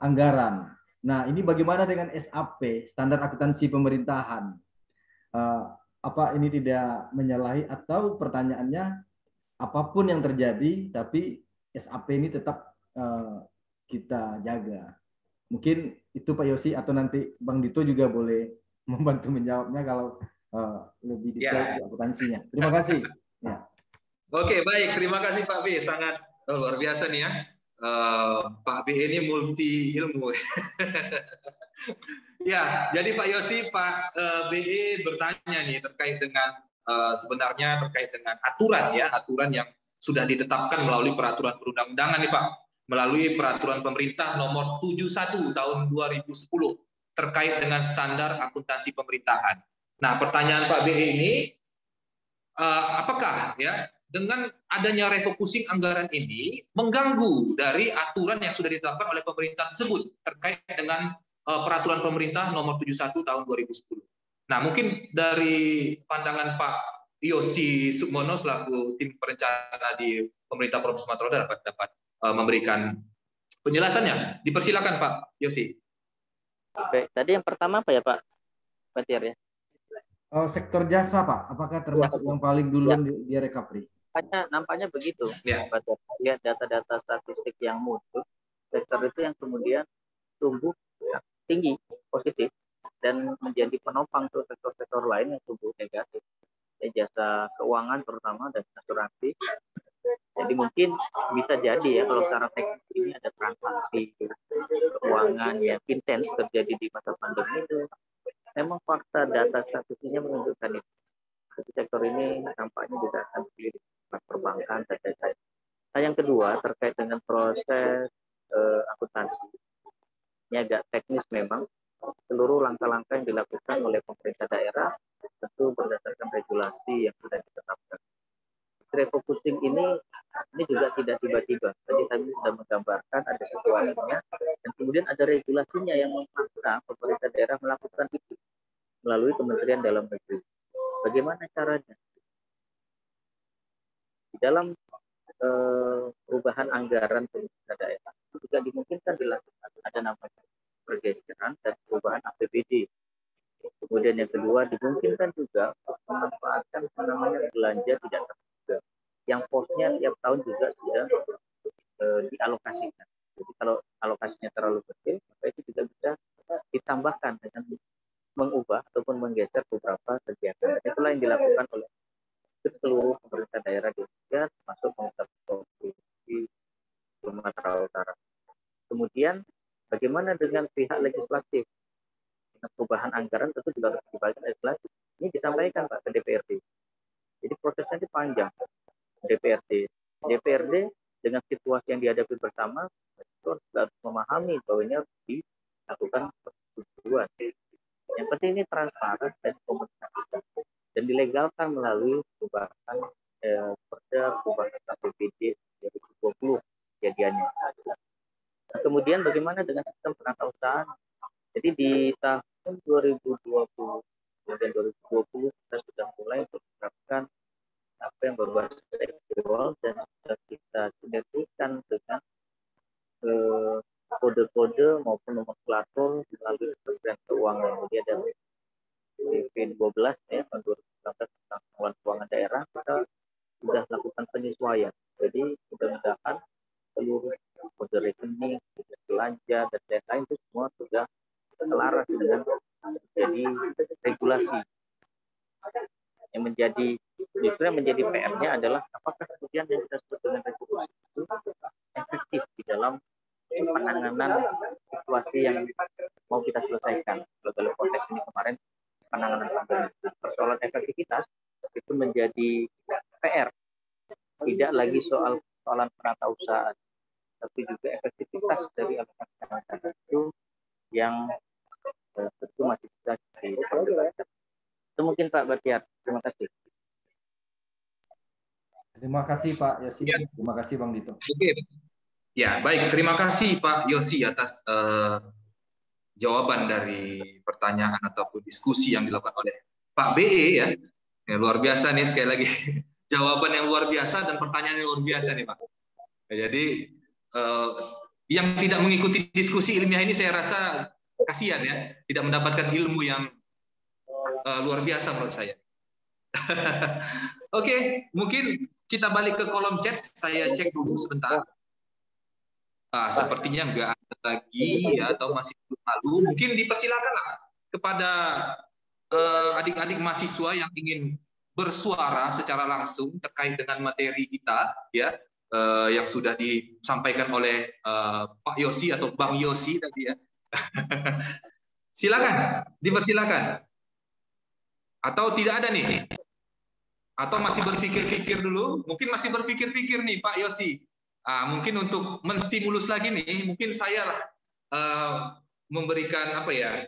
anggaran. Nah, ini bagaimana dengan SAP, standar akuntansi pemerintahan? Apa ini tidak menyalahi atau pertanyaannya apapun yang terjadi tapi SAP ini tetap kita jaga? Mungkin itu Pak Yosi atau nanti Bang Dito juga boleh membantu menjawabnya kalau lebih detail akuntansinya. Terima kasih. Ya. Oke, baik. Terima kasih Pak B. Sangat luar biasa nih ya. Pak B ini multi ilmu. Ya, jadi Pak Yosi, Pak BE bertanya nih terkait dengan sebenarnya terkait dengan aturan ya, aturan yang sudah ditetapkan melalui peraturan perundang-undangan nih Pak, melalui peraturan pemerintah nomor 71 tahun 2010 terkait dengan standar akuntansi pemerintahan. Nah, pertanyaan Pak BE ini apakah ya dengan adanya refocusing anggaran ini mengganggu dari aturan yang sudah ditetapkan oleh pemerintah tersebut terkait dengan peraturan pemerintah nomor 71 tahun 2010. Nah, mungkin dari pandangan Pak Yosi Sukmono selaku tim perencana di pemerintah Provinsi Sumatera Utara dapat memberikan penjelasannya. Dipersilakan Pak Yosi. Oke, tadi yang pertama apa ya Pak Fatir ya? Sektor jasa Pak, apakah termasuk yang paling duluan dia recovery? Nampaknya begitu. Pak, lihat data-data statistik yang muncul, sektor itu yang kemudian tumbuh tinggi, positif, dan menjadi penopang untuk sektor-sektor lain yang tumbuh negatif. Jasa keuangan terutama dan asuransi. Jadi mungkin bisa jadi ya kalau secara teknis ini ada transaksi keuangan yang intens terjadi di masa pandemi itu. Memang fakta data statistiknya menunjukkan itu. Jadi sektor ini nampaknya juga akan dilirik perbankan dan lain-lain. Nah, yang kedua terkait dengan proses akuntansi. Ini agak teknis memang. Seluruh langkah-langkah yang dilakukan oleh pemerintah daerah tentu berdasarkan regulasi yang sudah ditetapkan. Refocusing ini juga tidak tiba-tiba. Tadi kami sudah menggambarkan ada situasinya dan kemudian ada regulasinya yang memaksa pemerintah daerah melakukan itu melalui Kementerian Dalam Negeri. Bagaimana caranya? Di dalam perubahan anggaran pemerintah daerah itu juga dimungkinkan dilakukan ada namanya pergeseran dan perubahan APBD. Kemudian yang kedua dimungkinkan juga memanfaatkan namanya belanja tidak terduga yang posnya tiap tahun juga sudah dialokasikan. Jadi kalau alokasinya terlalu kecil, maka itu juga bisa ditambahkan dengan mengubah ataupun menggeser beberapa kegiatan. Itulah yang dilakukan oleh seluruh pemerintah daerah di Indonesia, termasuk pemerintah provinsi Sumatera Utara. Kemudian bagaimana dengan pihak legislatif? Perubahan anggaran tentu juga harus dibagikan legislatif. Ini disampaikan Pak ke DPRD. Jadi prosesnya itu panjang. DPRD dengan situasi yang dihadapi bersama itu harus memahami bahwa ini harus dilakukan persetujuan. Yang penting ini transparan dan komunikasi dan dilegalkan melalui perubahan perubahan APBD 2020 kejadiannya. Nah, kemudian bagaimana dengan sistem penatausahaan? Jadi di tahun 2020 dan 2020 kita sudah mulai untuk menerapkan apa yang berbasis sektoral dan sudah kita sinergikan dengan kode-kode maupun nomenklatur melalui Kementerian Keuangan. Jadi ada PP 12 ya tahun tentang pengelolaan keuangan daerah, kita sudah lakukan penyesuaian. Jadi mudah-mudahan seluruh kode rekening, kode belanja, dan lain-lain itu semua sudah selaras dengan jadi regulasi. Yang menjadi justru yang menjadi PR-nya adalah apakah kemudian yang kita sebut dengan regulasi itu efektif di dalam penanganan situasi yang mau kita selesaikan. Kalau dalam konteks ini kemarin penanganan pandemi, persoalan efektivitas itu menjadi PR. Tidak lagi soalan penatausahaan, tapi juga efektivitas dari alokasi anggaran itu yang tentu masih bisa diperdebatkan. Itu mungkin Pak Batiar. Terima kasih. Terima kasih Pak Yosi. Terima kasih Bang Dito. Oke. Ya, baik. Terima kasih Pak Yosi atas jawaban dari pertanyaan ataupun diskusi yang dilakukan oleh Pak BE ya. Luar biasa nih sekali lagi. Jawaban yang luar biasa dan pertanyaan yang luar biasa nih Pak. Jadi yang tidak mengikuti diskusi ilmiah ini saya rasa kasihan ya, tidak mendapatkan ilmu yang luar biasa menurut saya. Oke, mungkin kita balik ke kolom chat. Saya cek dulu sebentar. Sepertinya nggak ada lagi ya, atau masih lalu. Mungkin dipersilakan lah kepada adik-adik mahasiswa yang ingin bersuara secara langsung terkait dengan materi kita ya, yang sudah disampaikan oleh Pak Yosi atau Bang Yosi tadi ya. Silakan, dipersilakan. Atau tidak ada nih? Atau masih berpikir-pikir dulu? Mungkin masih berpikir-pikir nih Pak Yosi. Mungkin untuk menstimulus lagi nih, mungkin saya lah memberikan apa ya,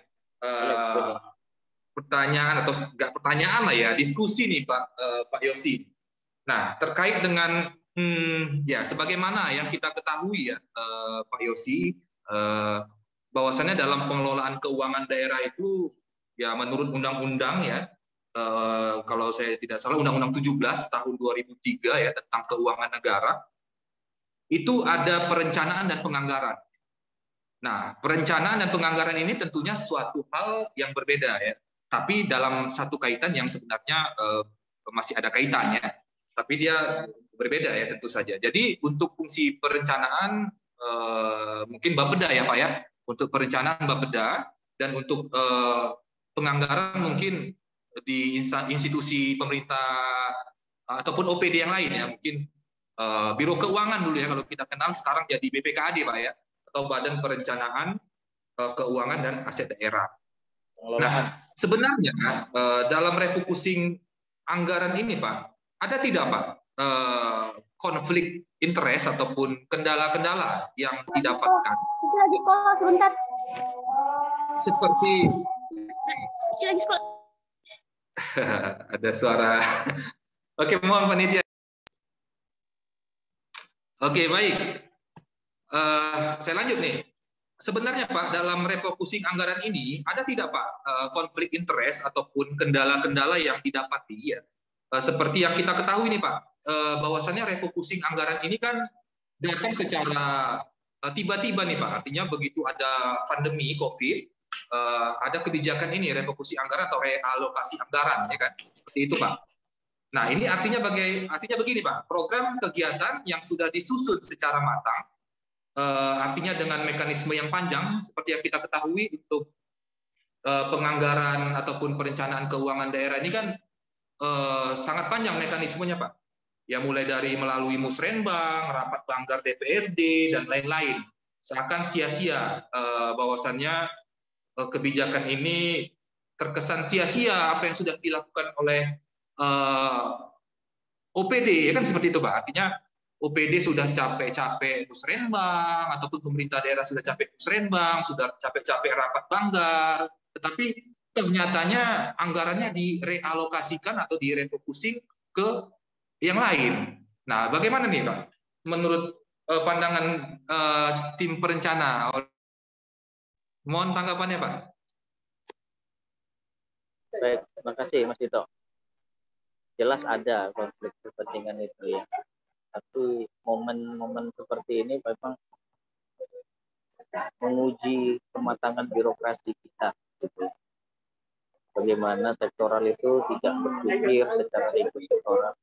pertanyaan atau enggak pertanyaan lah ya, diskusi nih Pak Yosi. Nah, terkait dengan ya sebagaimana yang kita ketahui ya Pak Yosi, bahwasannya dalam pengelolaan keuangan daerah itu ya menurut undang-undang ya, kalau saya tidak salah Undang-Undang 17 tahun 2003 ya tentang keuangan negara, itu ada perencanaan dan penganggaran. Nah, perencanaan dan penganggaran ini tentunya suatu hal yang berbeda ya, tapi dalam satu kaitan yang sebenarnya masih ada kaitannya, tapi dia berbeda ya tentu saja. Jadi untuk fungsi perencanaan mungkin Bapeda ya Pak ya, untuk perencanaan Bapeda, dan untuk penganggaran mungkin di institusi pemerintah ataupun OPD yang lain ya, mungkin Biro Keuangan dulu ya kalau kita kenal, sekarang jadi BPKAD Pak ya, atau Badan Perencanaan Keuangan dan Aset Daerah. Nah, sebenarnya dalam refocusing anggaran ini Pak, ada tidak Pak konflik interest ataupun kendala-kendala yang didapatkan? Cici lagi sekolah sebentar. Seperti Cici lagi sekolah. ada suara. Oke, mohon panitia. Oke, baik. Saya lanjut nih. Sebenarnya Pak, dalam refocusing anggaran ini ada tidak Pak konflik interest ataupun kendala-kendala yang didapati ya? Seperti yang kita ketahui nih Pak, bahwasannya refocusing anggaran ini kan datang secara tiba-tiba nih Pak. Artinya begitu ada pandemi COVID, ada kebijakan ini refocusing anggaran atau realokasi anggaran ya kan, seperti itu Pak. Nah ini artinya begini Pak, program kegiatan yang sudah disusun secara matang, artinya dengan mekanisme yang panjang seperti yang kita ketahui untuk penganggaran ataupun perencanaan keuangan daerah ini kan sangat panjang mekanismenya Pak. Ya mulai dari melalui musrenbang, rapat banggar DPRD dan lain-lain. Seakan sia-sia bahwasannya kebijakan ini terkesan sia-sia apa yang sudah dilakukan oleh OPD, ya kan seperti itu Pak. Artinya OPD sudah capek-capek musrenbang ataupun pemerintah daerah sudah capek musrenbang, sudah capek-capek rapat banggar, tetapi ternyatanya anggarannya direalokasikan atau direfocusing ke yang lain. Nah, bagaimana nih Pak? Menurut pandangan tim perencana, mohon tanggapannya Pak. Baik, terima kasih Mas Dito. Jelas ada konflik kepentingan itu ya. Tapi momen-momen seperti ini memang menguji kematangan birokrasi kita. Gitu. Sebagai bagaimana sektoral itu tidak berpikir secara ekosektoral.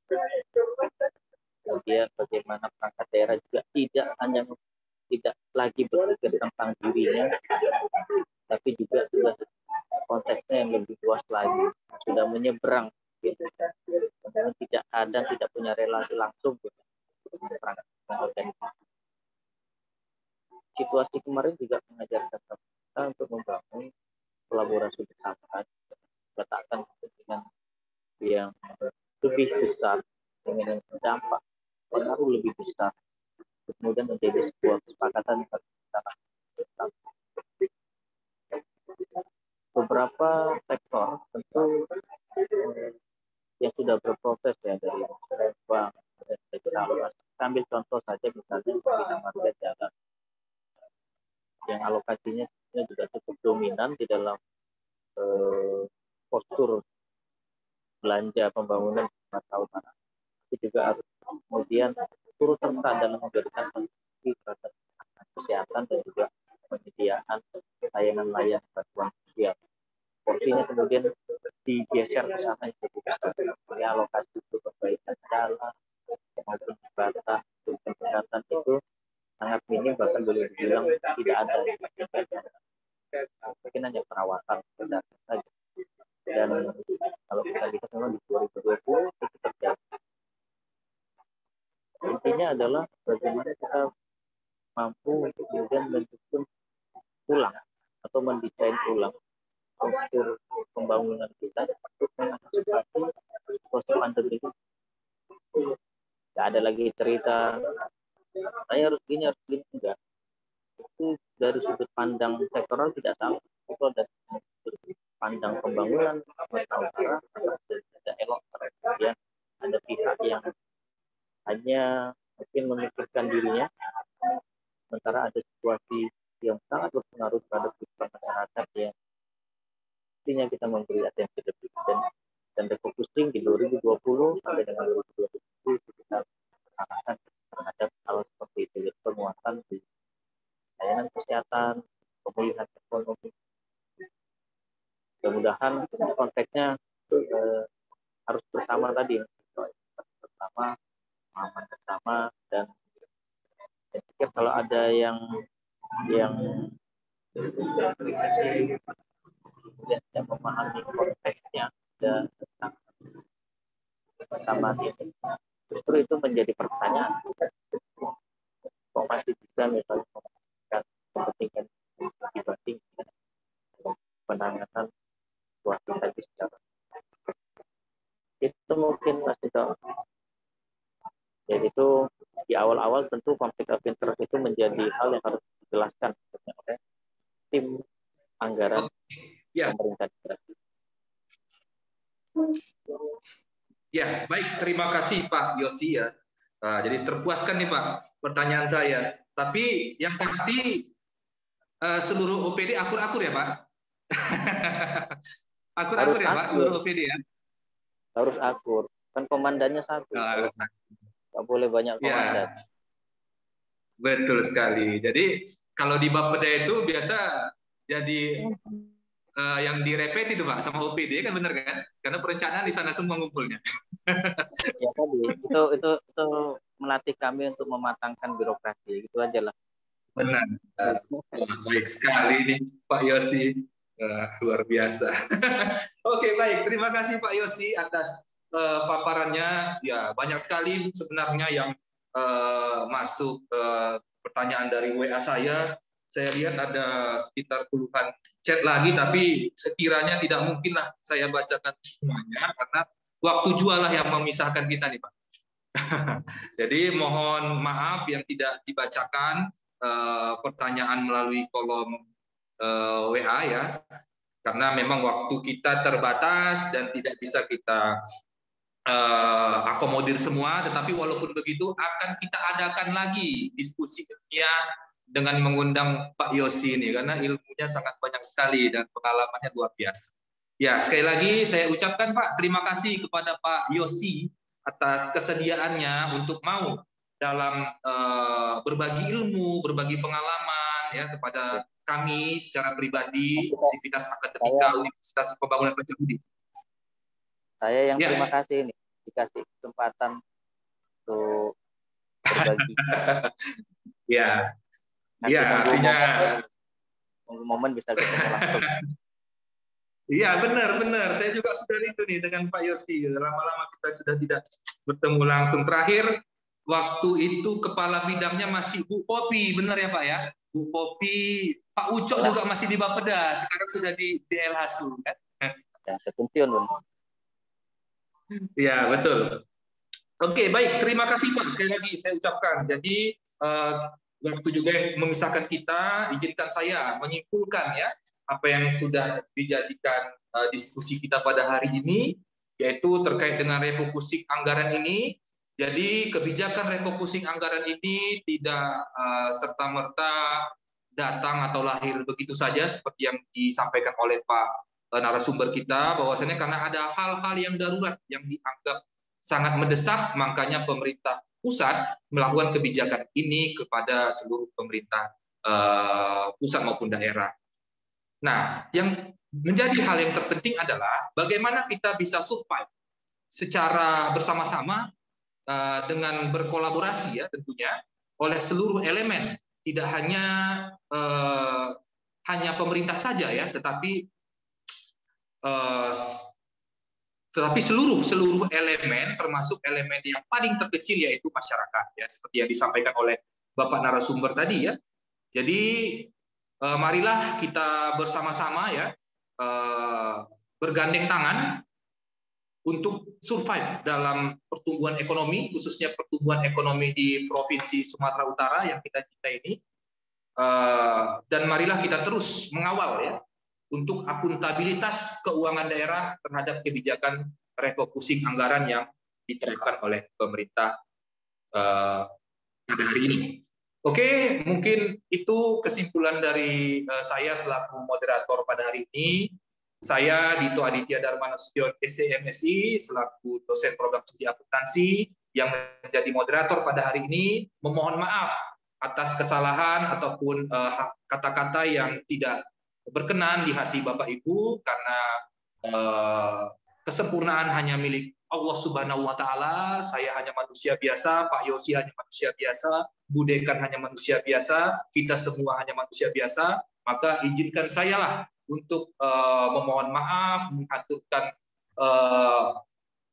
Kemudian bagaimana perangkat daerah juga tidak lagi berpikir tentang dirinya, tapi juga sudah konteksnya yang lebih luas lagi, sudah menyeberang, gitu. Kemudian tidak punya relasi langsung dengan perangkat organisasi. Situasi kemarin juga mengajarkan kita untuk membangun kolaborasi bersama, letakkan kepentingan yang lebih besar dengan yang berdampak pengaruh lebih besar, kemudian menjadi sebuah kesepakatan bersama. Beberapa sektor tentu yang sudah berproses ya, dari bank, ambil contoh saja misalnya bina marga jalan yang alokasinya juga cukup dominan di dalam postur belanja pembangunan di Sumatera Utara. Itu juga harus kemudian turut serta dalam memberikan kontribusi terhadap kesehatan dan juga penyediaan layanan-layanan bantuan sosial. Porsinya kemudian digeser ke sana itu ya, alokasi untuk perbaikan jalan maupun jembatan untuk kesehatan itu sangat minim, bahkan boleh dibilang tidak ada. Mungkin hanya perawatan saja. Dan kalau kita lihat memang di 2020 itu terjadi. Intinya adalah bagaimana kita mampu kemudian menyusun ulang atau mendesain ulang struktur pembangunan kita untuk mengantisipasi proses pandemi itu. Tidak ada lagi cerita saya harus gini enggak. Itu dari sudut pandang sektoral tidak salah. Itu ada sudut pandang pembangunan Sumatera Utara tidak elok. Kemudian ada pihak yang hanya mungkin memikirkan dirinya, sementara ada situasi yang sangat berpengaruh terhadap kehidupan masyarakat yang artinya kita memberi atensi lebih dan refocusing di 2020 sampai dengan 2020 kita akan terhadap hal seperti itu, penguatan di layanan kesehatan, pemulihan ekonomi. Mudah-mudahan konteksnya harus bersama tadi, bersama, pemahaman bersama, dan saya pikir kalau ada yang tidak memahami konteksnya dan tentang kebersamaan ini, justru itu menjadi pertanyaan. Kok masih bisa misalnya memperhatikan kepentingan dibandingkan penanganan situasi tadi secara itu mungkin masih tahu. Jadi itu di awal-awal tentu konflik of interest itu menjadi hal yang harus dijelaskan oleh tim anggaran pemerintah daerah. Ya, baik. Terima kasih Pak Yosi ya. Jadi terpuaskan nih Pak pertanyaan saya. Tapi yang pasti seluruh OPD akur-akur ya Pak? Akur-akur ya Pak seluruh OPD ya? Harus akur. Kan komandannya satu. Nggak boleh banyak komandan. Ya, betul sekali. Jadi kalau di Bapeda itu biasa jadi yang direpet itu Pak sama OPD kan, benar kan? Karena perencanaan di sana semua ngumpulnya. Ya tadi itu melatih kami untuk mematangkan birokrasi, itu aja lah. Benar. Baik sekali nih Pak Yosi, luar biasa. Oke, baik. Terima kasih Pak Yosi atas paparannya. Ya, banyak sekali sebenarnya yang masuk pertanyaan dari WA saya. Saya lihat ada sekitar puluhan chat lagi, tapi sekiranya tidak mungkinlah saya bacakan semuanya karena waktu jualah yang memisahkan kita nih Pak. Jadi mohon maaf yang tidak dibacakan pertanyaan melalui kolom WA ya, karena memang waktu kita terbatas dan tidak bisa kita akomodir semua. Tetapi walaupun begitu akan kita adakan lagi diskusi ilmiah dengan mengundang Pak Yosi ini, karena ilmunya sangat banyak sekali dan pengalamannya luar biasa. Ya, sekali lagi saya ucapkan Pak, terima kasih kepada Pak Yosi atas kesediaannya untuk mau dalam berbagi ilmu, berbagi pengalaman, ya kepada kami secara pribadi, Sivitas Akademika Universitas Pembangunan Pancabudi. Saya yang Ya. terima kasih ini dikasih kesempatan untuk berbagi. Ya, Nanti ya artinya momen bisa ketemu langsung. iya benar. Saya juga sudah itu nih dengan Pak Yosi. Lama-lama kita sudah tidak bertemu langsung. Terakhir waktu itu kepala bidangnya masih Bu Popi, benar ya Pak ya? Bu Popi, Pak Ucok juga masih di Bapeda. Sekarang sudah di DLHSU kan? Ya, pensiun, Bun. Iya betul. Oke baik, terima kasih Pak sekali lagi saya ucapkan. Jadi waktu juga yang memisahkan kita, izinkan saya menyimpulkan ya apa yang sudah dijadikan diskusi kita pada hari ini, yaitu terkait dengan refocusing anggaran ini. Jadi kebijakan refocusing anggaran ini tidak serta-merta datang atau lahir begitu saja seperti yang disampaikan oleh Pak narasumber kita, bahwasanya karena ada hal-hal yang darurat yang dianggap sangat mendesak, makanya pemerintah pusat melakukan kebijakan ini kepada seluruh pemerintah pusat maupun daerah. Nah, yang menjadi hal yang terpenting adalah bagaimana kita bisa survive secara bersama-sama dengan berkolaborasi ya tentunya oleh seluruh elemen, tidak hanya pemerintah saja ya, tetapi seluruh elemen, termasuk elemen yang paling terkecil yaitu masyarakat ya, seperti yang disampaikan oleh Bapak narasumber tadi ya. Jadi marilah kita bersama-sama ya bergandeng tangan untuk survive dalam pertumbuhan ekonomi, khususnya pertumbuhan ekonomi di Provinsi Sumatera Utara yang kita cintai ini. Dan marilah kita terus mengawal ya untuk akuntabilitas keuangan daerah terhadap kebijakan refocusing anggaran yang diterapkan oleh pemerintah pada hari ini. Oke, mungkin itu kesimpulan dari saya selaku moderator pada hari ini. Saya Dito Aditya Dharma Nasution, SCMSI, selaku dosen program studi akuntansi yang menjadi moderator pada hari ini, memohon maaf atas kesalahan ataupun kata-kata yang tidak berkenan di hati Bapak Ibu, karena kesempurnaan hanya milik Allah Subhanahu wa Ta'ala. Saya hanya manusia biasa, Pak Yosi hanya manusia biasa, Bu Dekan hanya manusia biasa, kita semua hanya manusia biasa. Maka izinkan saya lah untuk memohon maaf, mengaturkan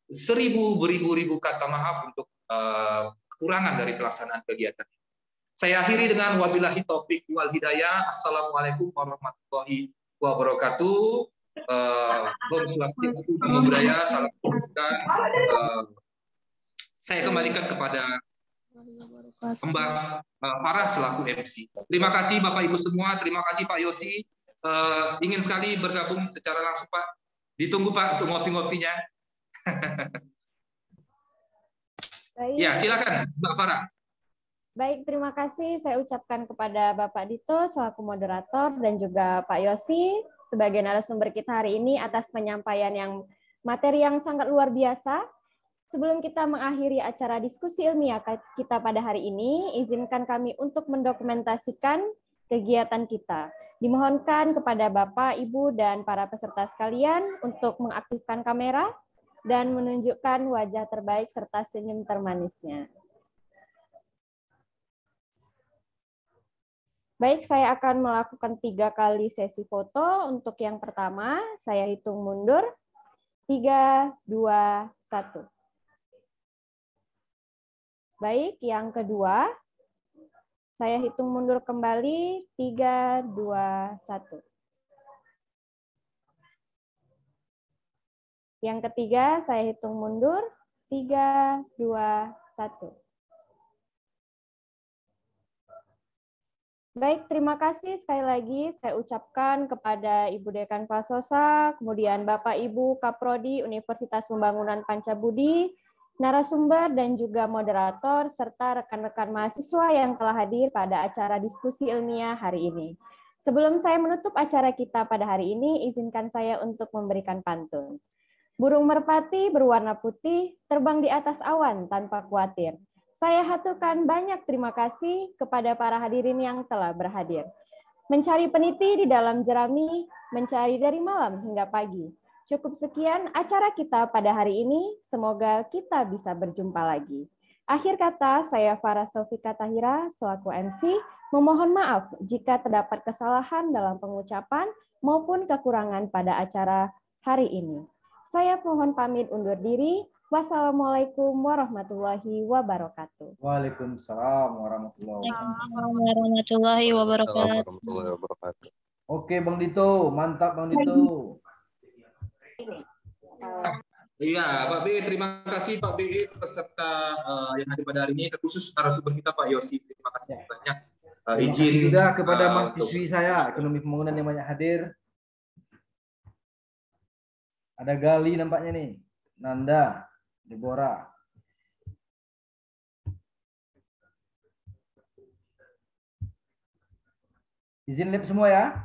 beribu-ribu kata maaf untuk kekurangan dari pelaksanaan kegiatan. Saya akhiri dengan wabillahi taufik wal hidayah. Assalamualaikum warahmatullahi wabarakatuh. Om Swastiastu, Namo Buddhaya, salam kebajikan. Saya kembalikan kepada Mbak Farah selaku MC. Terima kasih Bapak Ibu semua, terima kasih Pak Yosi. Ingin sekali bergabung secara langsung Pak. Ditunggu Pak untuk ngopi-ngopinya. Ya silakan Mbak Farah. Baik, terima kasih saya ucapkan kepada Bapak Dito selaku moderator dan juga Pak Yosi sebagai narasumber kita hari ini atas penyampaian yang materi yang sangat luar biasa. Sebelum kita mengakhiri acara diskusi ilmiah kita pada hari ini, izinkan kami untuk mendokumentasikan kegiatan kita. Dimohonkan kepada Bapak, Ibu, dan para peserta sekalian untuk mengaktifkan kamera dan menunjukkan wajah terbaik serta senyum termanisnya. Baik, saya akan melakukan 3 kali sesi foto. Untuk yang pertama, saya hitung mundur. 3, 2, 1. Baik, yang kedua, saya hitung mundur kembali. 3, 2, 1. Yang ketiga, saya hitung mundur. 3, 2, 1. Baik, terima kasih sekali lagi saya ucapkan kepada Ibu Dekan Fasosa, kemudian Bapak Ibu Kaprodi Universitas Pembangunan Pancabudi, narasumber dan juga moderator, serta rekan-rekan mahasiswa yang telah hadir pada acara diskusi ilmiah hari ini. Sebelum saya menutup acara kita pada hari ini, izinkan saya untuk memberikan pantun. Burung merpati berwarna putih, terbang di atas awan tanpa khawatir. Saya haturkan banyak terima kasih kepada para hadirin yang telah berhadir. Mencari peniti di dalam jerami, mencari dari malam hingga pagi. Cukup sekian acara kita pada hari ini. Semoga kita bisa berjumpa lagi. Akhir kata, saya Farah Sofika Tahira selaku MC memohon maaf jika terdapat kesalahan dalam pengucapan maupun kekurangan pada acara hari ini. Saya mohon pamit undur diri. Wassalamualaikum warahmatullahi wabarakatuh. Waalaikumsalam warahmatullahi wabarakatuh. Oke, Bang Dito, mantap Bang Dito. Iya, Pak B, terima kasih Pak B peserta yang hadir pada hari ini, terkhusus narasumber kita Pak Yosi. Terima kasih banyak. Izin juga kepada mahasiswi saya ekonomi pembangunan yang banyak hadir. Ada Gali nampaknya nih, Nanda, Deborah. Izin live semua ya.